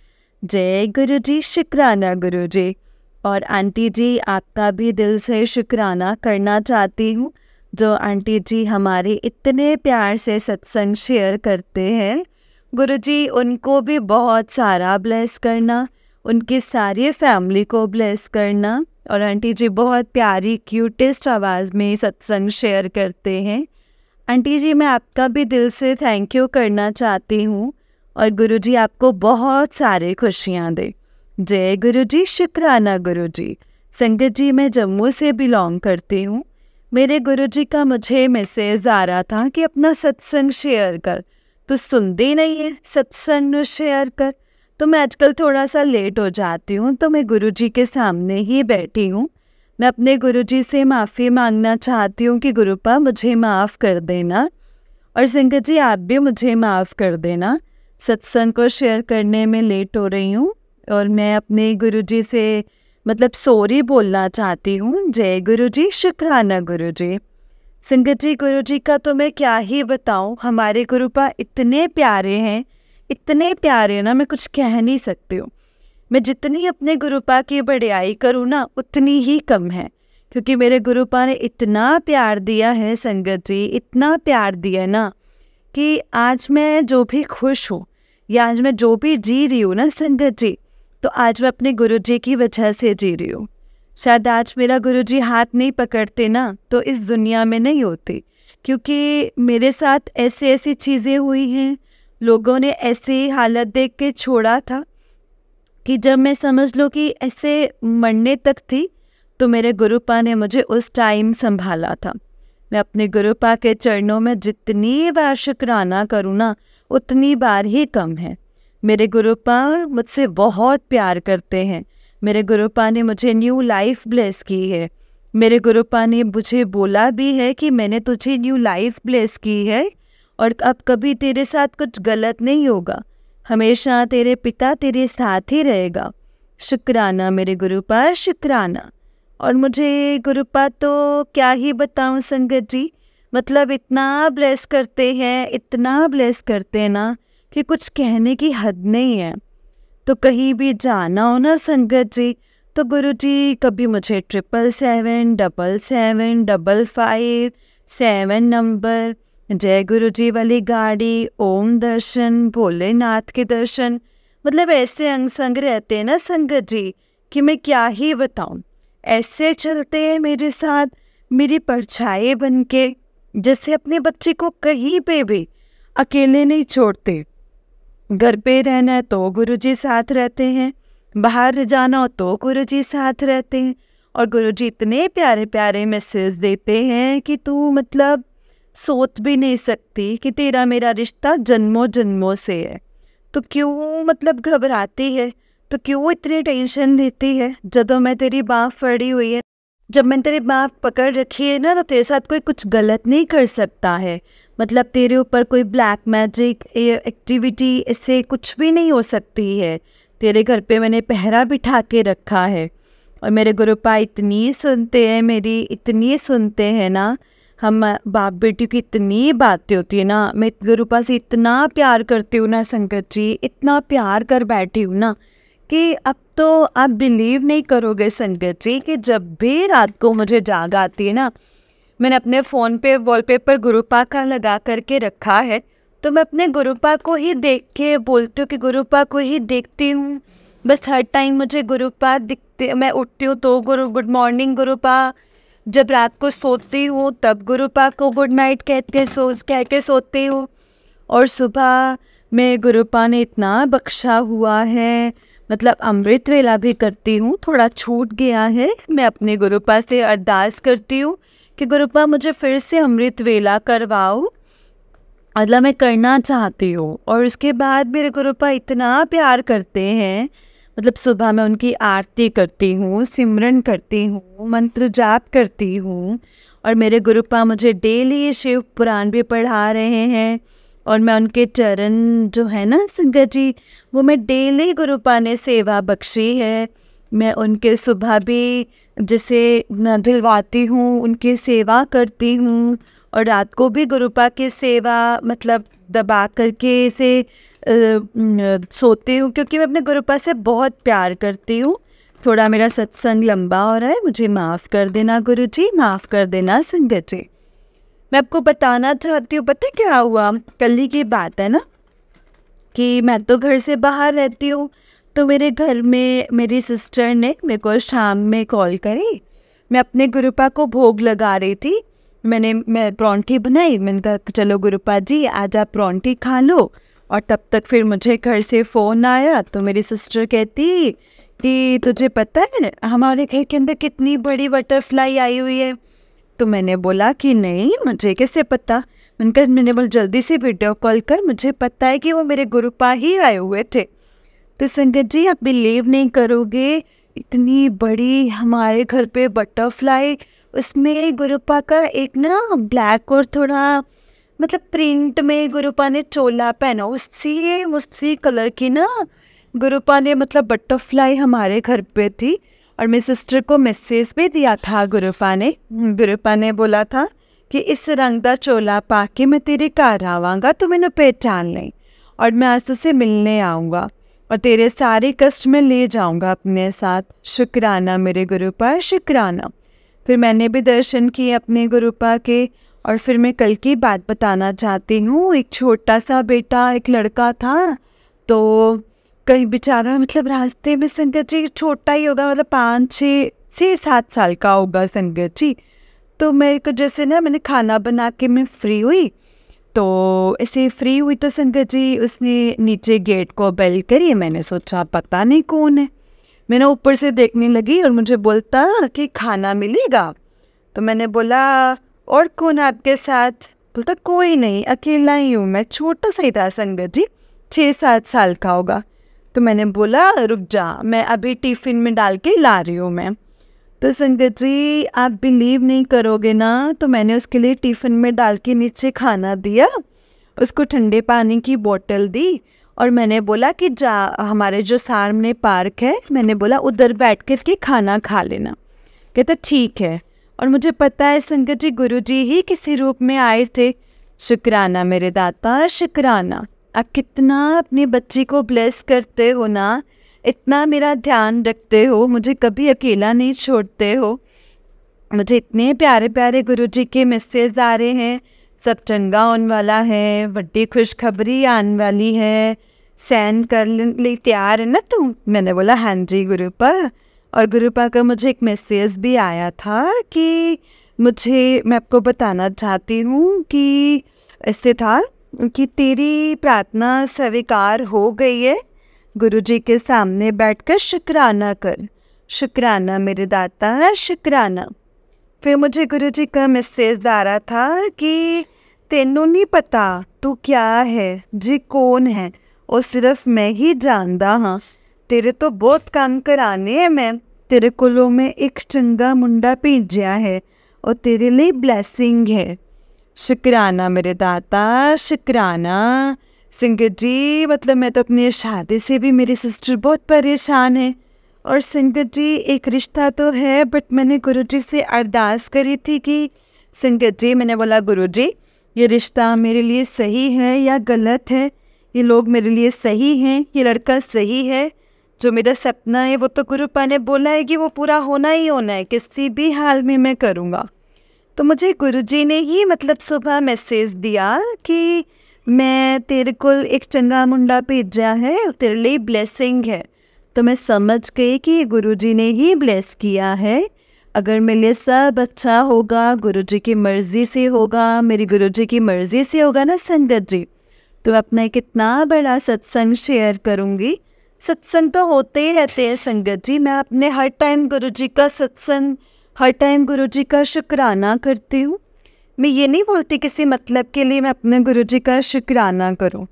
जय गुरु जी, शुक्राना गुरु जी। और आंटी जी आपका भी दिल से शुक्राना करना चाहती हूँ, जो आंटी जी हमारे इतने प्यार से सत्संग शेयर करते हैं। गुरु जी उनको भी बहुत सारा ब्लेस करना, उनकी सारी फैमिली को ब्लेस करना। और आंटी जी बहुत प्यारी क्यूटेस्ट आवाज़ में सत्संग शेयर करते हैं। आंटी जी मैं आपका भी दिल से थैंक यू करना चाहती हूँ। और गुरु जी आपको बहुत सारे खुशियाँ दे। जय गुरु जी, शुक्राना गुरु जी। संगत जी मैं जम्मू से बिलोंग करती हूँ। मेरे गुरु जी का मुझे मैसेज आ रहा था कि अपना सत्संग शेयर कर, तो सुनते नहीं है सत्संग शेयर कर। तो मैं आजकल थोड़ा सा लेट हो जाती हूँ, तो मैं गुरु जी के सामने ही बैठी हूँ। मैं अपने गुरु जी से माफ़ी मांगना चाहती हूँ कि गुरुपा मुझे माफ़ कर देना। और संगत जी आप भी मुझे माफ़ कर देना, सत्संग को शेयर करने में लेट हो रही हूँ। और मैं अपने गुरु जी से मतलब सॉरी बोलना चाहती हूँ। जय गुरु जी, शुक्राना गुरु जी। संगत जी, गुरु जी का तो मैं क्या ही बताऊं। हमारे गुरुपा इतने प्यारे हैं, इतने प्यारे ना, मैं कुछ कह नहीं सकती हूँ। मैं जितनी अपने गुरुपा की बड़ाई करूँ ना उतनी ही कम है, क्योंकि मेरे गुरुपा ने इतना प्यार दिया है संगत जी, इतना प्यार दिया है ना कि आज मैं जो भी खुश हूँ या आज मैं जो भी जी रही हूँ ना संगत जी, तो आज मैं अपने गुरु जी की वजह से जी रही हूँ। शायद आज मेरा गुरुजी हाथ नहीं पकड़ते ना तो इस दुनिया में नहीं होती, क्योंकि मेरे साथ ऐसी ऐसी चीज़ें हुई हैं, लोगों ने ऐसी हालत देख के छोड़ा था कि जब मैं समझ लो कि ऐसे मरने तक थी, तो मेरे गुरुपा ने मुझे उस टाइम संभाला था। मैं अपने गुरुपा के चरणों में जितनी बार शुक्राना करूँ ना उतनी बार ही कम है। मेरे गुरुपा मुझसे बहुत प्यार करते हैं। मेरे गुरुपा ने मुझे न्यू लाइफ ब्लेस की है। मेरे गुरुपा ने मुझे बोला भी है कि मैंने तुझे न्यू लाइफ ब्लेस की है और अब कभी तेरे साथ कुछ गलत नहीं होगा, हमेशा तेरे पिता तेरे साथ ही रहेगा। शुक्राना मेरे गुरुपा, शुक्राना। और मुझे गुरुपा तो क्या ही बताऊं संगत जी, मतलब इतना ब्लेस करते हैं, इतना ब्लेस करते हैं ना कि कुछ कहने की हद नहीं है। तो कहीं भी जाना हो ना संगत जी, तो गुरुजी कभी मुझे 777, 777, 55, 7 नंबर, जय गुरुजी वाली गाड़ी, ओम दर्शन, भोलेनाथ के दर्शन, मतलब ऐसे अंग संग रहते हैं ना संगत जी कि मैं क्या ही बताऊं। ऐसे चलते हैं मेरे साथ, मेरी परछाई बन के, जैसे अपने बच्चे को कहीं पे भी अकेले नहीं छोड़ते। घर पे रहना है तो गुरुजी साथ रहते हैं, बाहर जाना हो तो गुरुजी साथ रहते हैं। और गुरुजी इतने प्यारे प्यारे मैसेज देते हैं कि तू मतलब सोच भी नहीं सकती कि तेरा मेरा रिश्ता जन्मों जन्मों से है। तो क्यों मतलब घबराती है, तो क्यों इतनी टेंशन लेती है? जब मैं तेरी बाँह फड़ी हुई है, जब मैंने तेरी बाँह पकड़ रखी है ना, तो तेरे साथ कोई कुछ गलत नहीं कर सकता है। मतलब तेरे ऊपर कोई ब्लैक मैजिक एक्टिविटी इससे कुछ भी नहीं हो सकती है। तेरे घर पे मैंने पहरा बिठा के रखा है। और मेरे गुरुपा इतनी सुनते हैं, मेरी इतनी सुनते हैं ना, हम बाप बेटी की इतनी बातें होती है ना, मैं गुरुपा से इतना प्यार करती हूँ ना संगत जी, इतना प्यार कर बैठी हूँ ना कि अब तो आप बिलीव नहीं करोगे संगत जी कि जब भी रात को मुझे जाग आती है ना, मैंने अपने फ़ोन पे वॉलपेपर गुरुपा का लगा करके रखा है, तो मैं अपने गुरुपा को ही देख के बोलती हूँ कि गुरुपा को ही देखती हूँ। बस हर टाइम मुझे गुरुपा दिखते, मैं उठती हूँ तो गुड मॉर्निंग गुरुपा, जब रात को सोती हूँ तब गुरुपा को गुड नाइट कह के सोती हूँ। और सुबह में गुरुपा ने इतना बख्शा हुआ है, मतलब अमृत वेला भी करती हूँ, थोड़ा छूट गया है। मैं अपने गुरुपा से अरदास करती हूँ कि गुरुपा मुझे फिर से अमृत वेला करवाओ, मतलब मैं करना चाहती हूँ। और उसके बाद मेरे गुरुपा इतना प्यार करते हैं, मतलब सुबह मैं उनकी आरती करती हूँ, सिमरन करती हूँ, मंत्र जाप करती हूँ। और मेरे गुरुपा मुझे डेली शिव पुराण भी पढ़ा रहे हैं। और मैं उनके चरण जो है ना संगत जी, वो मैं डेली गुरुपा ने सेवा बख्शी है। मैं उनके सुबह भी जैसे दिलवाती हूँ, उनकी सेवा करती हूँ। और रात को भी गुरुपा की सेवा मतलब दबा करके इसे सोती हूँ, क्योंकि मैं अपने गुरुपा से बहुत प्यार करती हूँ। थोड़ा मेरा सत्संग लंबा हो रहा है, मुझे माफ़ कर देना गुरुजी, माफ़ कर देना संगत जी। मैं आपको बताना चाहती हूँ, पता क्या हुआ, कल ही की बात है ना, कि मैं तो घर से बाहर रहती हूँ, तो मेरे घर में मेरी सिस्टर ने मेरे को शाम में कॉल करी। मैं अपने गुरुपा को भोग लगा रही थी, मैं परौंठी बनाई। मैंने कहा चलो गुरुपा जी आज आप परौंठी खा लो। और तब तक फिर मुझे घर से फ़ोन आया, तो मेरी सिस्टर कहती कि तुझे पता है हमारे घर के अंदर कितनी बड़ी बटरफ्लाई आई हुई है? तो मैंने बोला कि नहीं, मुझे कैसे पता। मैंने बोला जल्दी से वीडियो कॉल कर, मुझे पता है कि वो मेरे गुरुपा ही आए हुए थे। तो संगत जी आप बिलीव नहीं करोगे, इतनी बड़ी हमारे घर पे बटरफ्लाई, उसमें गुरुपा का एक ना ब्लैक और थोड़ा मतलब प्रिंट में गुरुपा ने चोला पहना, उसी कलर की ना गुरुपा ने मतलब बटरफ्लाई हमारे घर पे थी। और मेरी सिस्टर को मैसेज भी दिया था गुरुपा ने बोला था कि इस रंग दा चोला पा के मैं तेरे घर आवांगा, तू मैनू पहचान लें और मैं आज तुझसे मिलने आऊँगा और तेरे सारे कष्ट में ले जाऊँगा अपने साथ। शुक्राना मेरे गुरुपा, शुक्राना। फिर मैंने भी दर्शन किए अपने गुरुपा के। और फिर मैं कल की बात बताना चाहती हूँ। एक छोटा सा बेटा, एक लड़का था, तो कहीं बेचारा मतलब रास्ते में संगत जी छोटा ही होगा, मतलब 5-6-7 साल का होगा संगत जी। तो मेरे को जैसे ना मैंने खाना बना के मैं फ्री हुई, तो ऐसे फ्री हुई तो संगत जी उसने नीचे गेट को बेल करी। मैंने सोचा पता नहीं कौन है, मैंने ऊपर से देखने लगी और मुझे बोलता कि खाना मिलेगा। तो मैंने बोला और कौन आपके साथ? बोलता कोई नहीं, अकेला ही हूँ मैं। छोटा सा ही था संगत जी, 6-7 साल का होगा। तो मैंने बोला रुक जा, मैं अभी टिफ़िन में डाल के ला रही हूँ मैं। तो संगत जी आप बिलीव नहीं करोगे ना, तो मैंने उसके लिए टिफ़िन में डाल के नीचे खाना दिया, उसको ठंडे पानी की बोतल दी और मैंने बोला कि जा हमारे जो सामने पार्क है, मैंने बोला उधर बैठ के इसकी खाना खा लेना। कहता ठीक है। और मुझे पता है संगत जी गुरुजी ही किसी रूप में आए थे। शुक्राना मेरे दाता, शुक्राना। आप कितना अपने बच्ची को ब्लेस करते हो ना, इतना मेरा ध्यान रखते हो, मुझे कभी अकेला नहीं छोड़ते हो। मुझे इतने प्यारे प्यारे गुरुजी के मैसेज आ रहे हैं, सब चंगा होने वाला है, बड़ी खुशखबरी आने वाली है, सैन कर ले तैयार है ना तुम? मैंने बोला हाँ जी गुरुपा। और गुरुपा का मुझे एक मैसेज भी आया था कि मैं आपको बताना चाहती हूँ कि ऐसे था कि तेरी प्रार्थना स्वीकार हो गई है, गुरुजी के सामने बैठकर शुक्राना कर। शुक्राना मेरे दाता, शुक्राना। फिर मुझे गुरुजी का मैसेज आ रहा था कि तेनू नहीं पता तू क्या है, जी कौन है, और सिर्फ मैं ही जानदा हाँ। तेरे तो बहुत काम कराने हैं मैं, तेरे कोलों में एक चंगा मुंडा भेजा है और तेरे लिए ब्लेसिंग है। शुक्राना मेरे दाता, शुक्राना। संगत जी मतलब मैं तो अपनी शादी से भी मेरी सिस्टर बहुत परेशान है। और संगत जी एक रिश्ता तो है, बट मैंने गुरुजी से अरदास करी थी कि संगत जी, मैंने बोला गुरुजी ये रिश्ता मेरे लिए सही है या गलत है, ये लोग मेरे लिए सही हैं, ये लड़का सही है, जो मेरा सपना है वो तो गुरुपा ने बोला है कि वो पूरा होना ही होना है, किसी भी हाल में मैं करूँगा। तो मुझे गुरुजी ने ही मतलब सुबह मैसेज दिया कि मैं तेरे को एक चंगा मुंडा भेजा है, तेरे लिए ब्लेसिंग है। तो मैं समझ गई कि गुरुजी ने ही ब्लेस किया है। अगर मेरे लिए सब अच्छा होगा, गुरुजी की मर्ज़ी से होगा, मेरी गुरुजी की मर्ज़ी से होगा ना संगत जी, तो अपना एक इतना बड़ा सत्संग शेयर करूँगी। सत्संग तो होते ही रहते हैं संगत जी, मैं अपने हर टाइम गुरुजी का सत्संग, हर टाइम गुरुजी का शुक्राना करती हूँ। मैं ये नहीं बोलती किसी मतलब के लिए मैं अपने गुरुजी का शुक्राना करूँ,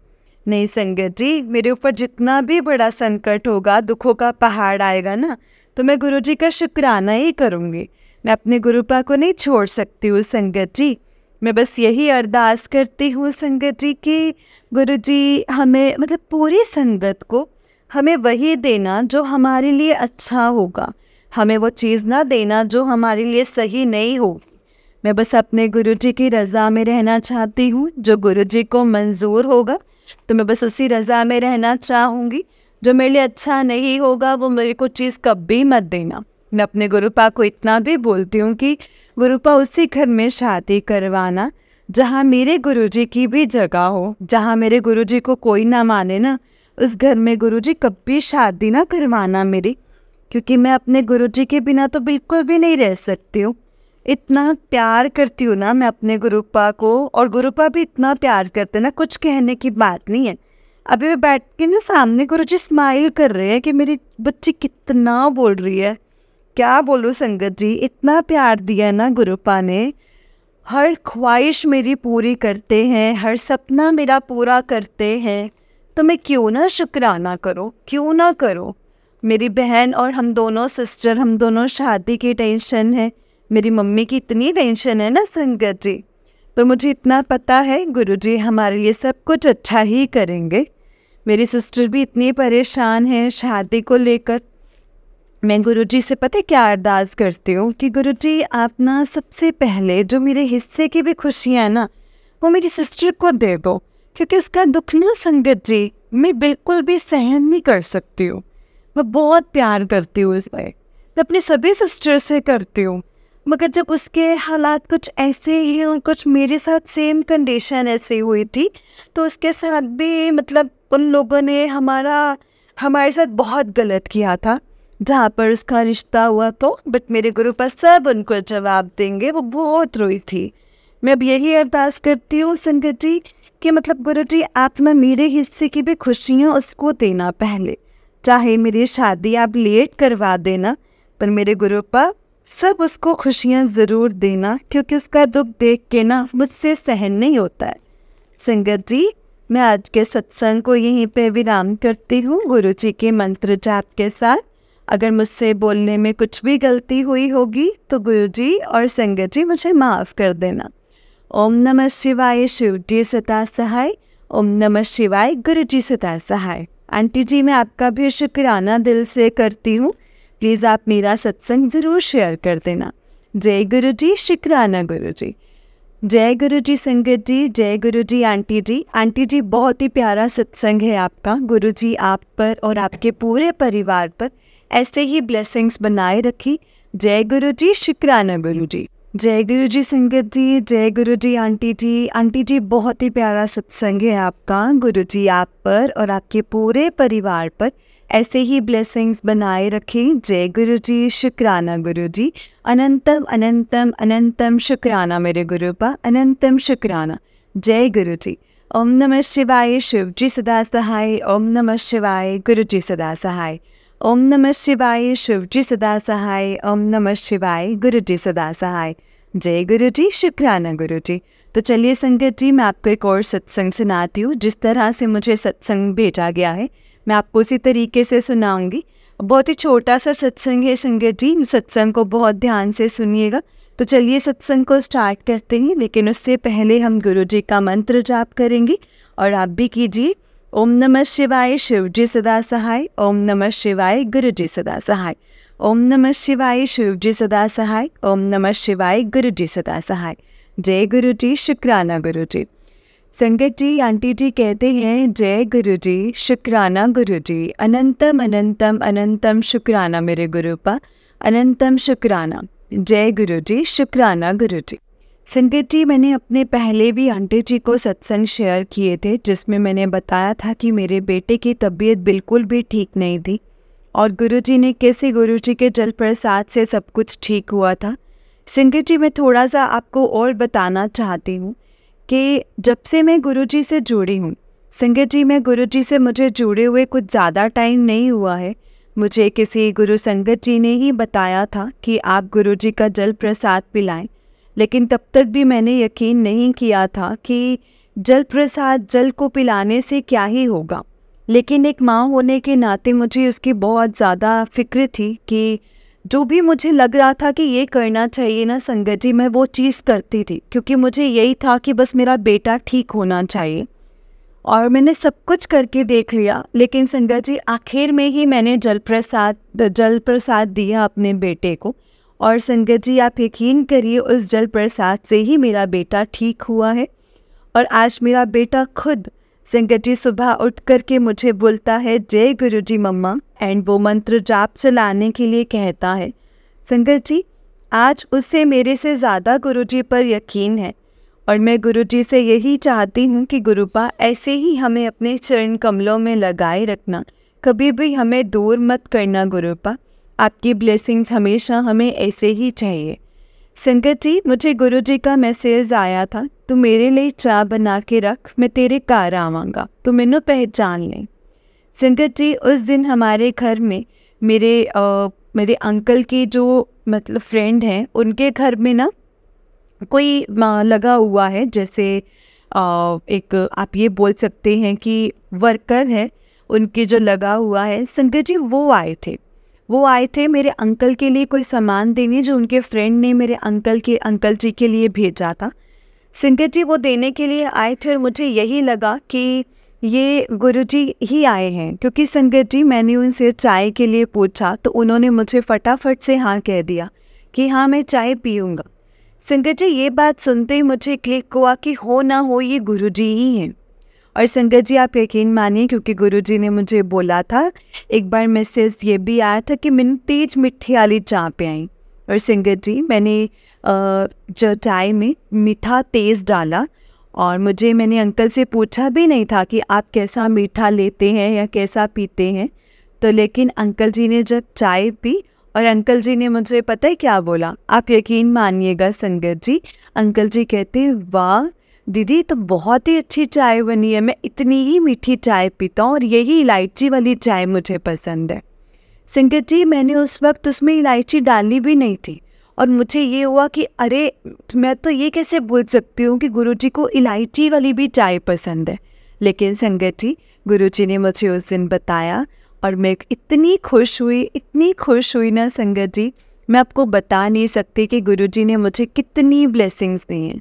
नहीं संगत जी। मेरे ऊपर जितना भी बड़ा संकट होगा, दुखों का पहाड़ आएगा ना, तो मैं गुरुजी का शुक्राना ही करूँगी। मैं अपने गुरुपा को नहीं छोड़ सकती हूँ संगत जी। मैं बस यही अरदास करती हूँ संगत जी कि गुरुजी हमें मतलब पूरी संगत को हमें वही देना जो हमारे लिए अच्छा होगा, हमें वो चीज़ ना देना जो हमारे लिए सही नहीं हो। मैं बस अपने गुरुजी की रज़ा में रहना चाहती हूँ, जो गुरुजी को मंजूर होगा तो मैं बस उसी रज़ा में रहना चाहूँगी। जो मेरे लिए अच्छा नहीं होगा वो मेरे को चीज़ कभी मत देना। मैं अपने गुरुपा को इतना भी बोलती हूँ कि गुरुपा उसी घर में शादी करवाना जहाँ मेरे गुरुजी की भी जगह हो। जहाँ मेरे गुरुजी को कोई ना माने ना, उस घर में गुरुजी कभी शादी ना करवाना मेरी, क्योंकि मैं अपने गुरुजी के बिना तो बिल्कुल भी नहीं रह सकती हूँ। इतना प्यार करती हूँ ना मैं अपने गुरुपा को, और गुरुपा भी इतना प्यार करते ना, कुछ कहने की बात नहीं है। अभी मैं बैठ के ना सामने गुरुजी स्माइल कर रहे हैं कि मेरी बच्ची कितना बोल रही है। क्या बोलूँ संगत जी, इतना प्यार दिया है ना गुरुपा ने, हर ख्वाहिश मेरी पूरी करते हैं, हर सपना मेरा पूरा करते हैं। तो मैं क्यों ना शुक्राना करो, क्यों ना करो। मेरी बहन और हम दोनों सिस्टर, हम दोनों शादी की टेंशन है, मेरी मम्मी की इतनी टेंशन है ना संगत जी। पर मुझे इतना पता है गुरुजी हमारे लिए सब कुछ अच्छा ही करेंगे। मेरी सिस्टर भी इतनी परेशान है शादी को लेकर, मैं गुरुजी से पता है क्या अरदास करती हूँ कि गुरुजी आप ना सबसे पहले जो मेरे हिस्से की भी खुशियाँ हैं ना, वो मेरी सिस्टर को दे दो, क्योंकि उसका दुख ना संगत जी मैं बिल्कुल भी सहन नहीं कर सकती हूँ। मैं बहुत प्यार करती हूँ उससे, मैं अपने सभी सिस्टर से करती हूँ, मगर जब उसके हालात कुछ ऐसे ही और कुछ मेरे साथ सेम कंडीशन ऐसे हुई थी, तो उसके साथ भी मतलब उन लोगों ने हमारे साथ बहुत गलत किया था। जहाँ पर उसका रिश्ता हुआ तो बट मेरे गुरु पास सब उनको जवाब देंगे। वो बहुत रोई थी। मैं अब यही अरदास करती हूँ संगत जी कि मतलब गुरु जी आप ना मेरे हिस्से की भी खुशियाँ उसको देना पहले, चाहे मेरी शादी आप लेट करवा देना, पर मेरे गुरु पा सब उसको खुशियाँ ज़रूर देना, क्योंकि उसका दुख देख के ना मुझसे सहन नहीं होता है। संगत जी मैं आज के सत्संग को यहीं पे विराम करती हूँ गुरु जी के मंत्र जाप के साथ। अगर मुझसे बोलने में कुछ भी गलती हुई होगी तो गुरु जी और संगत जी मुझे माफ़ कर देना। ओम नमः शिवाय, शिव जी सदा सहाय। ओम नमः शिवाय, गुरु जी सदा सहाय। आंटी जी मैं आपका भी शुक्राना दिल से करती हूँ। प्लीज़ आप मेरा सत्संग ज़रूर शेयर कर देना। जय गुरु जी, शुक्राना गुरु जी। जय गुरु जी संगत जी, जय गुरु जी आंटी जी। आंटी जी बहुत ही प्यारा सत्संग है आपका। गुरु जी आप पर और आपके पूरे परिवार पर ऐसे ही ब्लेसिंग्स बनाए रखी। जय गुरु जी, शुक्राना गुरु जी। जय गुरु जी संगत जी, जय गुरु जी आंटी जी। आंटी जी बहुत ही प्यारा सत्संग है आपका। गुरु जी आप पर और आपके पूरे परिवार पर ऐसे ही ब्लेसिंग्स बनाए रखें। जय गुरु जी, शुक्राना गुरु जी। अनंतम अनंतम अनंतम शुक्राना मेरे गुरु पा, अनंतम शुक्राना। जय गुरु जी। ओम नमः शिवाय, शिव जी सदा सहाय। ओम नमः शिवाय, गुरु जी सदा सहाय। ओम नमः शिवाय, शिव जी सदा सहाय। ओम नमः शिवाय, गुरु जी सदा सहाय। जय गुरु जी, शुक्राना गुरु जी। तो चलिए संगत जी मैं आपको एक और सत्संग सुनाती हूँ। जिस तरह से मुझे सत्संग भेजा गया है मैं आपको उसी तरीके से सुनाऊंगी। बहुत ही छोटा सा सत्संग है संगत जी, सत्संग को बहुत ध्यान से सुनिएगा। तो चलिए सत्संग को स्टार्ट करते हैं, लेकिन उससे पहले हम गुरु जी का मंत्र जाप करेंगे और आप भी कीजिए। ओम नमः शिवाय, शिव जी सदा सहाय। ओम नमः शिवाय, गुरु जी सदा सहाय। ओम नमः शिवाय, शिव जी सदा सहाय। ओम नमः शिवाय, गुरु जी सदा सहाय। जय गुरु जी, शुक्राना गुरु जी। संगत जी आंटी जी कहते हैं जय गुरु जी, शुक्राना गुरु जी। अनंतम अनंतम अनंतम शुक्राना मेरे गुरु पा, अनंतम शुक्राना। जय गुरु जी, शुक्राना गुरु जी। संगत जी मैंने अपने पहले भी आंटी जी को सत्संग शेयर किए थे, जिसमें मैंने बताया था कि मेरे बेटे की तबीयत बिल्कुल भी ठीक नहीं थी और गुरु जी ने कैसे गुरु जी के जल प्रसाद से सब कुछ ठीक हुआ था। संगत जी मैं थोड़ा सा आपको और बताना चाहती हूँ कि जब से मैं गुरुजी से जुड़ी हूँ, संगत जी मैं गुरुजी से मुझे जुड़े हुए कुछ ज़्यादा टाइम नहीं हुआ है। मुझे किसी गुरु संगत जी ने ही बताया था कि आप गुरुजी का जल प्रसाद पिलाएं, लेकिन तब तक भी मैंने यकीन नहीं किया था कि जल प्रसाद जल को पिलाने से क्या ही होगा। लेकिन एक माँ होने के नाते मुझे उसकी बहुत ज़्यादा फिक्र थी कि जो भी मुझे लग रहा था कि ये करना चाहिए ना संगत जी, मैं वो चीज़ करती थी, क्योंकि मुझे यही था कि बस मेरा बेटा ठीक होना चाहिए। और मैंने सब कुछ करके देख लिया, लेकिन संगत जी आखिर में ही मैंने जल प्रसाद दिया अपने बेटे को। और संगत जी आप यकीन करिए उस जल प्रसाद से ही मेरा बेटा ठीक हुआ है। और आज मेरा बेटा खुद संगत जी सुबह उठ कर के मुझे बोलता है जय गुरु जी मम्मा, एंड वो मंत्र जाप चलाने के लिए कहता है। संगत जी आज उससे मेरे से ज़्यादा गुरु जी पर यकीन है और मैं गुरु जी से यही चाहती हूँ कि गुरुपा ऐसे ही हमें अपने चरण कमलों में लगाए रखना, कभी भी हमें दूर मत करना गुरुपा। आपकी ब्लेसिंग्स हमेशा हमें ऐसे ही चाहिए। संगत जी मुझे गुरु जी का मैसेज आया था, तू मेरे लिए चाय बना के रख, मैं तेरे घर आवांगा, तू मैनू पहचान ले। संगत जी उस दिन हमारे घर में मेरे अंकल की जो मतलब फ्रेंड हैं, उनके घर में ना कोई लगा हुआ है, जैसे एक आप ये बोल सकते हैं कि वर्कर है उनके जो लगा हुआ है। संगत जी वो आए थे मेरे अंकल के लिए कोई सामान देने, जो उनके फ्रेंड ने मेरे अंकल जी के लिए भेजा था। संगत जी वो देने के लिए आए थे और मुझे यही लगा कि ये गुरुजी ही आए हैं, क्योंकि संगत जी मैंने उनसे चाय के लिए पूछा तो उन्होंने मुझे फटाफट से हाँ कह दिया कि हाँ मैं चाय पीऊँगा। संगत जी ये बात सुनते ही मुझे क्लिक हुआ कि हो ना हो ये गुरुजी ही हैं। और संगत जी आप यकीन मानिए, क्योंकि गुरुजी ने मुझे बोला था, एक बार मैसेज ये भी आया था कि मैंने तेज मिट्टी वाली चाय पियाई। और संगत जी मैंने जो चाय में मीठा तेज़ डाला, और मैंने अंकल से पूछा भी नहीं था कि आप कैसा मीठा लेते हैं या कैसा पीते हैं। तो लेकिन अंकल जी ने जब चाय पी, और अंकल जी ने मुझे पता है क्या बोला, आप यकीन मानिएगा संगत जी, अंकल जी कहते वाह दीदी तो बहुत ही अच्छी चाय बनी है, मैं इतनी ही मीठी चाय पीता हूँ और यही इलायची वाली चाय मुझे पसंद है। संगत जी मैंने उस वक्त उसमें इलायची डाली भी नहीं थी, और मुझे ये हुआ कि अरे मैं तो ये कैसे बोल सकती हूँ कि गुरुजी को इलायची वाली भी चाय पसंद है। लेकिन संगत जी गुरुजी ने मुझे उस दिन बताया, और मैं इतनी खुश हुई ना संगत जी, मैं आपको बता नहीं सकती कि गुरुजी ने मुझे कितनी ब्लेसिंग्स दी हैं।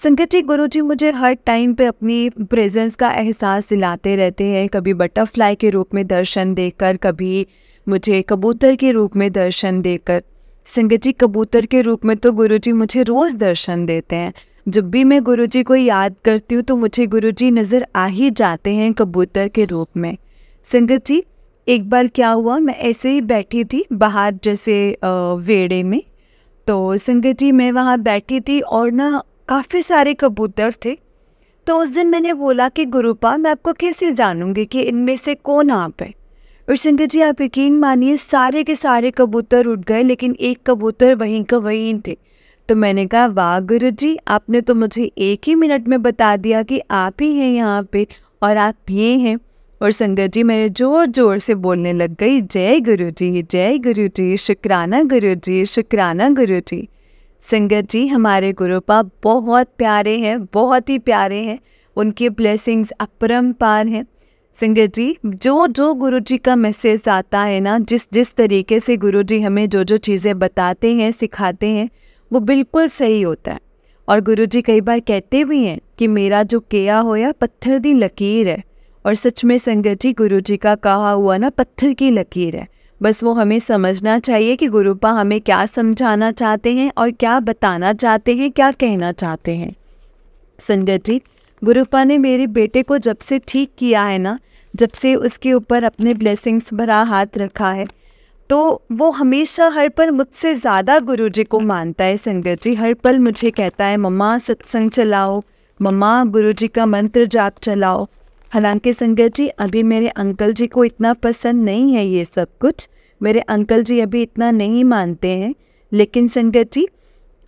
संगत जी गुरुजी मुझे हर टाइम पे अपनी प्रेजेंस का एहसास दिलाते रहते हैं, कभी बटरफ्लाई के रूप में दर्शन देकर, कभी मुझे कबूतर के रूप में दर्शन देकर। संगत जी कबूतर के रूप में तो गुरुजी मुझे रोज़ दर्शन देते हैं। जब भी मैं गुरुजी को याद करती हूँ तो मुझे गुरुजी नज़र आ ही जाते हैं कबूतर के रूप में। संगत जी एक बार क्या हुआ, मैं ऐसे ही बैठी थी बाहर जैसे वेड़े में, तो संगत जी मैं वहाँ बैठी थी और ना काफ़ी सारे कबूतर थे। तो उस दिन मैंने बोला कि गुरुपा मैं आपको कैसे जानूँगी कि इनमें से कौन आप है। और संगत जी आप यकीन मानिए सारे के सारे कबूतर उड़ गए, लेकिन एक कबूतर वहीं का वहीं थे। तो मैंने कहा वाह गुरुजी, आपने तो मुझे 1 ही मिनट में बता दिया कि आप ही हैं यहाँ पे और आप ये हैं। और संगत जी मैंने ज़ोर ज़ोर से बोलने लग गई, जय गुरुजी, शुक्राना गुरुजी, शुक्राना गुरुजी। संगत जी हमारे गुरुपा बहुत प्यारे हैं, बहुत ही प्यारे हैं, उनकी ब्लेसिंग्स अपरंपार हैं। संगत जी जो गुरुजी का मैसेज आता है ना, जिस तरीके से गुरुजी हमें जो चीज़ें बताते हैं, सिखाते हैं, वो बिल्कुल सही होता है। और गुरुजी कई बार कहते भी हैं कि मेरा जो किया होया पत्थर दी लकीर है। और सच में संगत जी गुरुजी का कहा हुआ ना पत्थर की लकीर है। बस वो हमें समझना चाहिए कि गुरुपा हमें क्या समझाना चाहते हैं और क्या बताना चाहते हैं, क्या कहना चाहते हैं। संगत जी गुरुपा ने मेरे बेटे को जब से ठीक किया है ना, जब से उसके ऊपर अपने ब्लेसिंग्स भरा हाथ रखा है, तो वो हमेशा हर पल मुझसे ज़्यादा गुरुजी को मानता है। संगत जी हर पल मुझे कहता है मम्मा सत्संग चलाओ, मम्मा गुरुजी का मंत्र जाप चलाओ। हालांकि संगत जी अभी मेरे अंकल जी को इतना पसंद नहीं है ये सब कुछ, मेरे अंकल जी अभी इतना नहीं मानते हैं, लेकिन संगत जी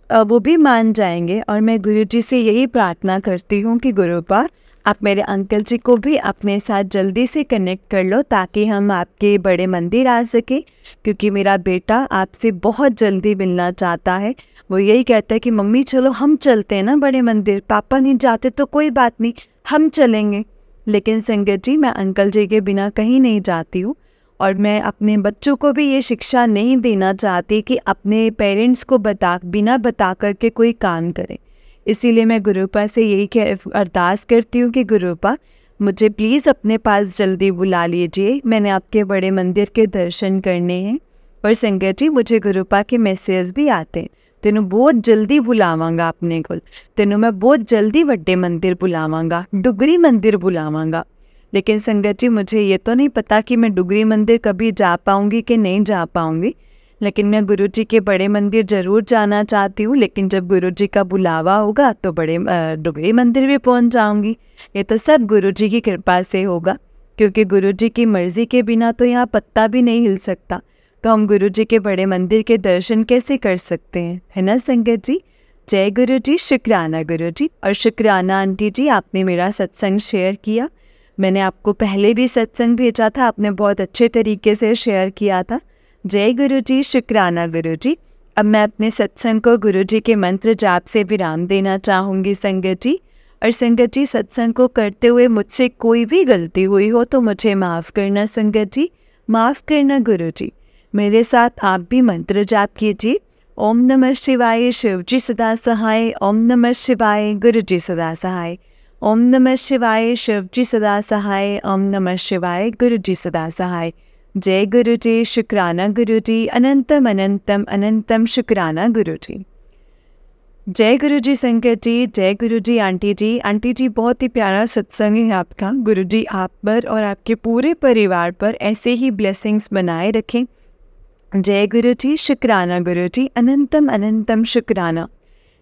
वो भी मान जाएंगे। और मैं गुरुजी से यही प्रार्थना करती हूँ कि गुरुपा आप मेरे अंकल जी को भी अपने साथ जल्दी से कनेक्ट कर लो, ताकि हम आपके बड़े मंदिर आ सके, क्योंकि मेरा बेटा आपसे बहुत जल्दी मिलना चाहता है। वो यही कहता है कि मम्मी चलो हम चलते हैं ना बड़े मंदिर, पापा नहीं जाते तो कोई बात नहीं हम चलेंगे। लेकिन संगत जी मैं अंकल जी के बिना कहीं नहीं जाती हूँ, और मैं अपने बच्चों को भी ये शिक्षा नहीं देना चाहती कि अपने पेरेंट्स को बिना बता करके कोई काम करे। इसीलिए मैं गुरुपा से यही अरदास करती हूँ कि गुरुपा मुझे प्लीज़ अपने पास जल्दी बुला लीजिए, मैंने आपके बड़े मंदिर के दर्शन करने हैं। और संगत जी मुझे गुरुपा के मैसेज भी आते हैं, तेनों बहुत जल्दी बुलावांगा अपने को, तेनों मैं बहुत जल्दी वड्डे मंदिर बुलावांगा, डुगरी मंदिर बुलावांगा। लेकिन संगत जी मुझे ये तो नहीं पता कि मैं डुगरी मंदिर कभी जा पाऊँगी कि नहीं जा पाऊँगी, लेकिन मैं गुरुजी के बड़े मंदिर ज़रूर जाना चाहती हूँ। लेकिन जब गुरुजी का बुलावा होगा तो बड़े डुगरी मंदिर भी पहुँच जाऊँगी। ये तो सब गुरुजी की कृपा से होगा, क्योंकि गुरुजी की मर्ज़ी के बिना तो यहाँ पत्ता भी नहीं हिल सकता। तो हम गुरुजी के बड़े मंदिर के दर्शन कैसे कर सकते हैं, है ना संगत जी। जय गुरुजी, शुक्राना गुरुजी। और शुक्राना आंटी जी, आपने मेरा सत्संग शेयर किया। मैंने आपको पहले भी सत्संग भेजा था, आपने बहुत अच्छे तरीके से शेयर किया था। जय गुरुजी, शुक्राना गुरुजी। अब मैं अपने सत्संग को गुरुजी के मंत्र जाप से विराम देना चाहूँगी संगत जी। और संगत जी सत्संग को करते हुए मुझसे कोई भी गलती हुई हो तो मुझे माफ़ करना संगत जी, माफ़ करना गुरुजी। मेरे साथ आप भी मंत्र जाप कीजिए। ओम नमः शिवाय, शिवजी सदा सहाय। ओम नमः शिवाय, गुरुजी सदा सहाय। ओम नमः शिवाय, शिव जी सदा सहाय। ओम नमः शिवाय, गुरु जी सदा सहाय। जय गुरु जी, शुक्राना गुरु जी, अनंतम अनंतम अनंतम शुक्राना गुरु जी। जय गुरु जी संकट जी, जय गुरु जी आंटी जी। आंटी जी, बहुत ही प्यारा सत्संग है आपका। गुरु जी आप पर और आपके पूरे परिवार पर ऐसे ही ब्लेसिंग्स बनाए रखें। जय गुरु जी, शुक्राना गुरु जी, अनंतम अनंतम शुक्राना।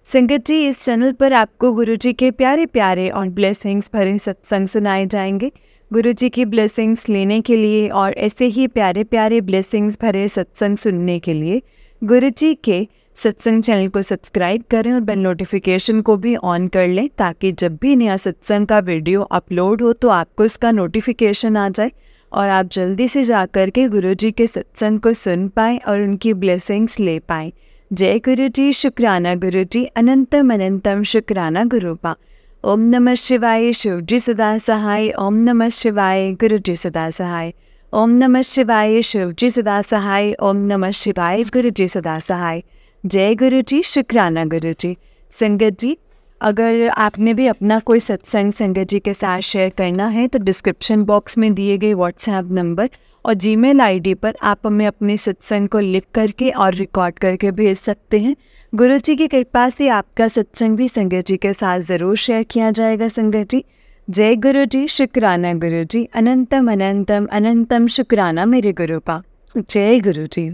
संगत जी, इस चैनल पर आपको गुरु जी के प्यारे प्यारे और ब्लेसिंग्स भरे सत्संग सुनाए जाएंगे। गुरु जी की ब्लेसिंग्स लेने के लिए और ऐसे ही प्यारे प्यारे ब्लेसिंग्स भरे सत्संग सुनने के लिए गुरु जी के सत्संग चैनल को सब्सक्राइब करें और बेल नोटिफिकेशन को भी ऑन कर लें, ताकि जब भी नया सत्संग का वीडियो अपलोड हो तो आपको इसका नोटिफिकेशन आ जाए और आप जल्दी से जा कर के गुरु जी के सत्संग को सुन पाएँ और उनकी ब्लेसिंग्स ले पाएँ। जय गुरु जी, शुक्राना गुरु जी, अनंतम अनंतम शुक्राना गुरुपा। ओम नमः शिवाय, शिव जी सदा सहाय। ओम नमः शिवाय, गुरु जी सदा सहाय। ओम नमः शिवाय, शिव जी सदा सहाय। ओम नमः शिवाय, गुरु जी सदा सहाय। जय गुरु जी, शुक्राना गुरु जी। संगत जी, अगर आपने भी अपना कोई सत्संग संगत जी के साथ शेयर करना है तो डिस्क्रिप्शन बॉक्स में दिए गए व्हाट्सएप नंबर और जीमेल आईडी पर आप हमें अपने सत्संग को लिख करके और रिकॉर्ड करके भेज सकते हैं। गुरु जी की कृपा से आपका सत्संग भी संगत जी के साथ ज़रूर शेयर किया जाएगा। संगत जी, जय गुरु जी, शुक्राना गुरु जी, अनंतम अनंतम अनंतम शुक्राना मेरे गुरुपा। जय गुरु जी।